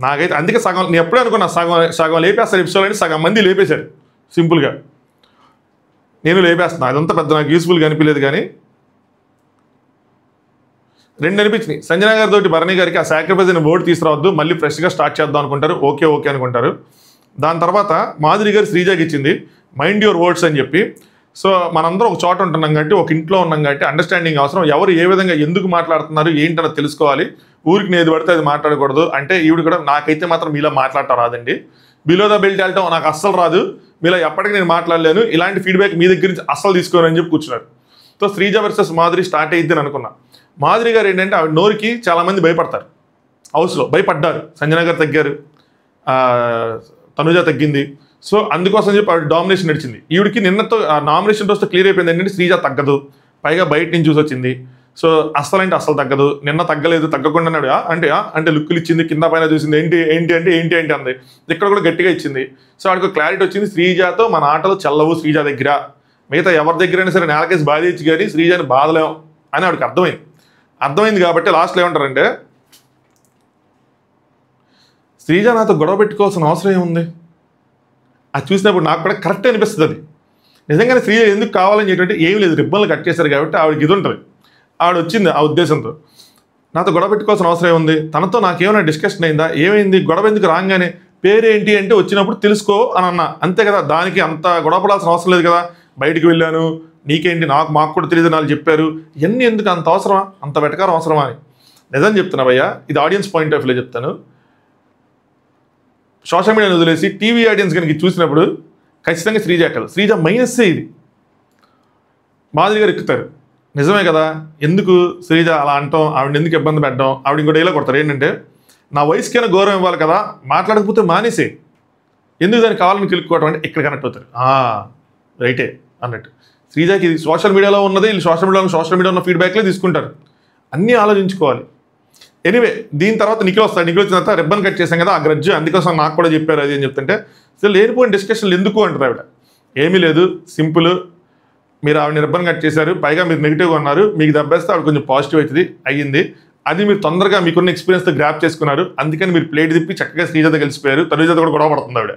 నాకైతే అందుకే సగం నేను ఎప్పుడే అనుకున్నా సగం లేపేస్తారు ఎపిసోడ్ అంటే సగం మంది లేపేశారు సింపుల్గా. నేను లేపేస్తున్నా, అదంతా పెద్ద నాకు యూస్ఫుల్గా అనిపించలేదు. కానీ రెండు అనిపించినాయి. సంజన గారితో భరణి గారికి ఆ సాక్రిఫైస్ అయిన ఓటు తీసుకురావద్దు, మళ్ళీ ఫ్రెష్గా స్టార్ట్ చేద్దాం అనుకుంటారు. ఓకే అనుకుంటారు. దాని తర్వాత మాధురి గారు శ్రీజాకి ఇచ్చింది మైండ్ యువర్ వర్డ్స్ అని చెప్పి. సో మనందరం ఒక చోట ఉంటున్నాం కాబట్టి, ఒక ఇంట్లో ఉన్నాం కాబట్టి అండర్స్టాండింగ్ అవసరం. ఎవరు ఏ విధంగా ఎందుకు మాట్లాడుతున్నారు ఏంటన్నది తెలుసుకోవాలి. ఊరికి ఏది పడితే అది మాట్లాడకూడదు. అంటే ఈవిడ కూడా నాకైతే మాత్రం మీలో మాట్లాడటం రాదండి, బిలో ద బెల్ట్ వెళ్ళటం నాకు అస్సలు రాదు, మీలో ఎప్పటికీ నేను మాట్లాడలేను, ఇలాంటి ఫీడ్బ్యాక్ మీ దగ్గర నుంచి అస్సలు తీసుకోనని చెప్పి కూర్చున్నారు. So Sreeja versus Madhuri start అయ్యిద్ది అని అనుకున్నా. మాధురి గారు ఏంటంటే ఆవిడ నోరుకి చాలామంది భయపడతారు, హౌస్లో భయపడ్డారు. సంజన గారు తగ్గారు, తనుజ తగ్గింది. సో అందుకోసం చెప్పి ఆవిడ డామినేషన్ నడిచింది. ఈవిడికి నిన్నతో నామినేషన్ రోజుతో క్లియర్ అయిపోయింది ఏంటంటే శ్రీజ తగ్గదు, పైగా బయట నుంచి చూసి వచ్చింది. సో అస్సలు తగ్గదు, నిన్న తగ్గలేదు, తగ్గకుండా అంటే లుక్కులు ఇచ్చింది, కింద పైన చూసింది, ఏంటి అంది. ఇక్కడ కూడా గట్టిగా ఇచ్చింది. సో ఆవిడకు క్లారిటీ వచ్చింది, శ్రీజాతో మన ఆటలు చల్లవు శ్రీజ దగ్గర, మిగతా ఎవరి దగ్గరైనా సరే నేలకేసి బాధించి కానీ శ్రీజాని బాధలేం అని ఆవిడకి అర్థమైంది. కాబట్టి లాస్ట్లో ఏమంటారంటే శ్రీజ నాతో గొడవ పెట్టుకోవాల్సిన అవసరం ఏముంది, అది చూసినప్పుడు నాకు కూడా కరెక్ట్ అనిపిస్తుంది. అది నిజంగానే శ్రీజ ఎందుకు కావాలని చెప్పి ఏమీ లేదు, రిబ్బన్లు కట్ చేశారు కాబట్టి ఆవిడకి ఇది ఉంటుంది. ఆవిడ వచ్చింది ఆ ఉద్దేశంతో, నాతో గొడవ పెట్టుకోవాల్సిన అవసరం ఏముంది, తనతో నాకేమైనా డిస్కషన్ అయిందా, ఏమైంది, గొడవ ఎందుకు రాగానే పేరేంటి అంటే వచ్చినప్పుడు తెలుసుకో అని అన్నా, అంతే కదా. దానికి అంత గొడవ పడాల్సిన అవసరం లేదు కదా. బయటికి వెళ్ళాను, నీకేంటి, మాకు కూడా తెలియదు, వాళ్ళు చెప్పారు, ఇవన్నీ ఎందుకు అంత అవసరమా, అంత వెటకారం అవసరమా అని నిజం చెప్తున్నా భయ్యా. ఇది ఆడియన్స్ పాయింట్ ఆఫ్ వ్యూలో చెప్తాను. సోషల్ మీడియాని వదిలేసి టీవీ ఆడియన్స్ కనుక చూసినప్పుడు ఖచ్చితంగా శ్రీజ ఎక్కదు. శ్రీజ మైనస్సే ఇది. మాధురి గారు ఎక్కుతారు, నిజమే కదా, ఎందుకు శ్రీజ అలా అంటాం, ఆవిడని ఎందుకు ఇబ్బంది పెట్టడం. ఆవిడ ఇంకోటి ఇలా కొడతారు ఏంటంటే, నా వయసుకైనా గౌరవం ఇవ్వాలి కదా, మాట్లాడకపోతే మానేసే, ఎందుకు దాన్ని కావాలని కిలుక్కోవడం అంటే ఇక్కడ కనెక్ట్ అవుతారు. రైటే అన్నట్టు. శ్రీజాకి ఇది సోషల్ మీడియాలో ఉన్నది, వీళ్ళు సోషల్ మీడియాలో ఉన్న ఫీడ్బ్యాక్లే తీసుకుంటారు. అన్నీ ఆలోచించుకోవాలి. ఎనీవే దీని తర్వాత నిఖిల్ వస్తాడు. నిఖిల్ వచ్చిన తర్వాత రిబ్బన్ కట్ చేశాం కదా, ఆ గ్రడ్జ్ అందుకోసం నాకు కూడా చెప్పారు అది అని చెప్తుంటే, అసలు లేనిపోయిన డిస్కషన్లు ఎందుకు అంటారు ఆవిడ. ఏమీ లేదు, సింపుల్, మీరు ఆవిడని రిబ్బన్ కట్ చేశారు, పైగా మీరు నెగిటివ్గా ఉన్నారు, మీకు దెబ్బేస్తే ఆవిడ కొంచెం పాజిటివ్ అవుతుంది అయ్యింది. అది మీరు తొందరగా మీకున్న ఎక్స్పీరియన్స్తో గ్రాప్ చేసుకున్నారు, అందుకని మీరు ప్లేట్ తిప్పి చక్కగా శ్రీజతో కలిసిపోయారు. తనుజతో కూడా గొడవ పడుతుంది ఆవిడ.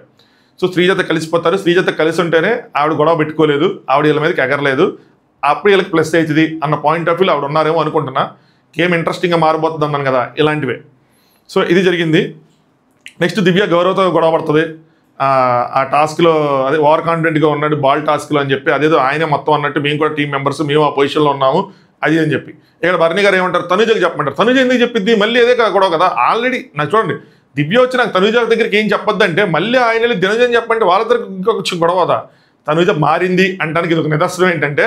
సో శ్రీజతో కలిసిపోతారు. శ్రీజతో కలిసి ఉంటేనే ఆవిడ గొడవ పెట్టుకోలేదు, ఆవిడ వీళ్ళ మీదకి ఎగరలేదు, అప్పుడు వీళ్ళకి ప్లస్ అవుతుంది అన్న పాయింట్ ఆఫ్ వ్యూలో ఆవిడ ఉన్నారేమో అనుకుంటున్నా. గేమ్ ఇంట్రెస్టింగ్గా మారిపోతుంది అన్నాను కదా, ఇలాంటివే. సో ఇది జరిగింది. నెక్స్ట్ దివ్య గౌరవతో గొడవ పడుతుంది. ఆ టాస్క్లో అదే ఓవర్ కాన్ఫిడెంట్గా ఉన్నాడు బాల్ టాస్క్లో అని చెప్పి, అదేదో ఆయనే మొత్తం అన్నట్టు, మేము కూడా టీం మెంబర్స్, మేము ఆ పొజిషన్లో ఉన్నాము అది అని చెప్పి. ఇక్కడ భరణి గారు ఏమంటారు, తనుజకి చెప్పమంటారు. తనుజ ఎందుకు చెప్పిద్ది, మళ్ళీ అదే గొడవ కదా. ఆల్రెడీ నాకు చూడండి, దివ్య వచ్చి నాకు తనుజ దగ్గరికి ఏం చెప్పొద్దంటే మళ్ళీ ఆయన వెళ్ళి దినజని చెప్పంటే వాళ్ళిద్దరికి ఇంకొక గొడవదా. తనుజ మారింది అంటానికి ఇది ఒక నిదర్శనం. ఏంటంటే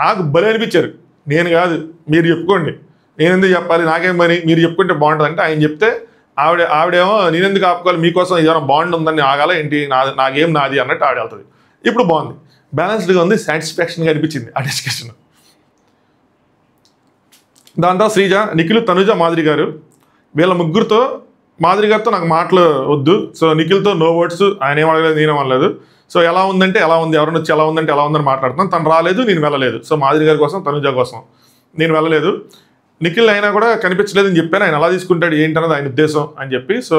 నాకు బలి అనిపించారు, నేను కాదు మీరు చెప్పుకోండి, నేను ఎందుకు చెప్పాలి, నాకేం పని, మీరు చెప్పుకుంటే బాగుంటుంది అంటే ఆయన చెప్తే ఆవిడేమో నేనెందుకు ఆపుకోవాలి, మీకోసం ఏదైనా బాండ్ ఉందని ఆగాల ఏంటి, నాకేం నాది అన్నట్టు ఆవిడ వెళ్తుంది. ఇప్పుడు బాగుంది, బ్యాలెన్స్డ్గా ఉంది, సాటిస్ఫాక్షన్గా అనిపించింది ఆ డిస్కషన్. దాంతో శ్రీజ, నిఖిల్, తనుజ, మాధురి గారు వీళ్ళ ముగ్గురుతో, మాధురి గారితో నాకు మాటలు వద్దు, సో నిఖిల్తో నో వర్డ్స్, ఆయన ఏం అడగలేదు నేనేం అనలేదు. సో ఎలా ఉందంటే ఎలా ఉంది, ఎవరైనా వచ్చి ఎలా ఉందంటే ఎలా ఉందని మాట్లాడుతున్నాను. తను రాలేదు, నేను వెళ్ళలేదు. సో మాధురి గారి కోసం, తనుజ కోసం నేను వెళ్ళలేదు. నిఖిల్ అయినా కూడా కనిపించలేదని చెప్పాను, ఆయన ఎలా తీసుకుంటాడు ఏంటన్నది ఆయన ఉద్దేశం అని చెప్పి. సో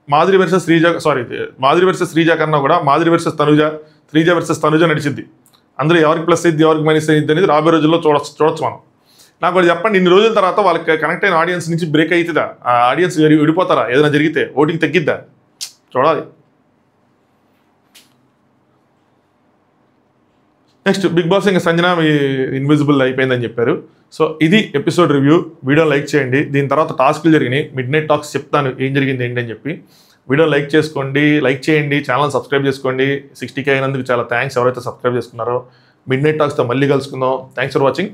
మాధురి వర్సెస్ శ్రీజ కన్నా కూడా మాధురి వర్సెస్ తనుజ, శ్రీజ వర్సెస్ తనుజ నడిచింది. అందులో ఎవరికి ప్లస్ అయింది ఎవరికి మైనస్ అయింది అనేది రాబోయే రోజుల్లో చూడొచ్చు మనం. నాకు కూడా చెప్పండి, ఇన్ని రోజుల తర్వాత వాళ్ళకి కనెక్ట్ అయిన ఆడియన్స్ నుంచి బ్రేక్ అవుతుందా, ఆ ఆడియన్స్ విడిపోతారా, ఏదైనా జరిగితే ఓటింగ్ తగ్గిద్దా, చూడాలి. నెక్స్ట్ బిగ్ బాస్ ఇంకా సంజన ఇన్విజిబుల్ అయిపోయిందని చెప్పారు. సో ఇది ఎపిసోడ్ రివ్యూ. వీడియో లైక్ చేయండి. దీని తర్వాత టాస్క్లు జరిగినాయి, మిడ్ నైట్ టాక్స్ చెప్తాను ఏం జరిగింది ఏంటి అని చెప్పి. వీడియో లైక్ చేయండి, ఛానల్ సబ్స్క్రైబ్ చేసుకోండి. 60K అయినందుకు చాలా థ్యాంక్స్ ఎవరైతే సబ్స్క్రైబ్ చేసుకున్నారో. మిడ్ నైట్ టాక్స్తో మళ్ళీ కలుసుకుందాం. Thanks for watching.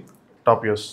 Top news.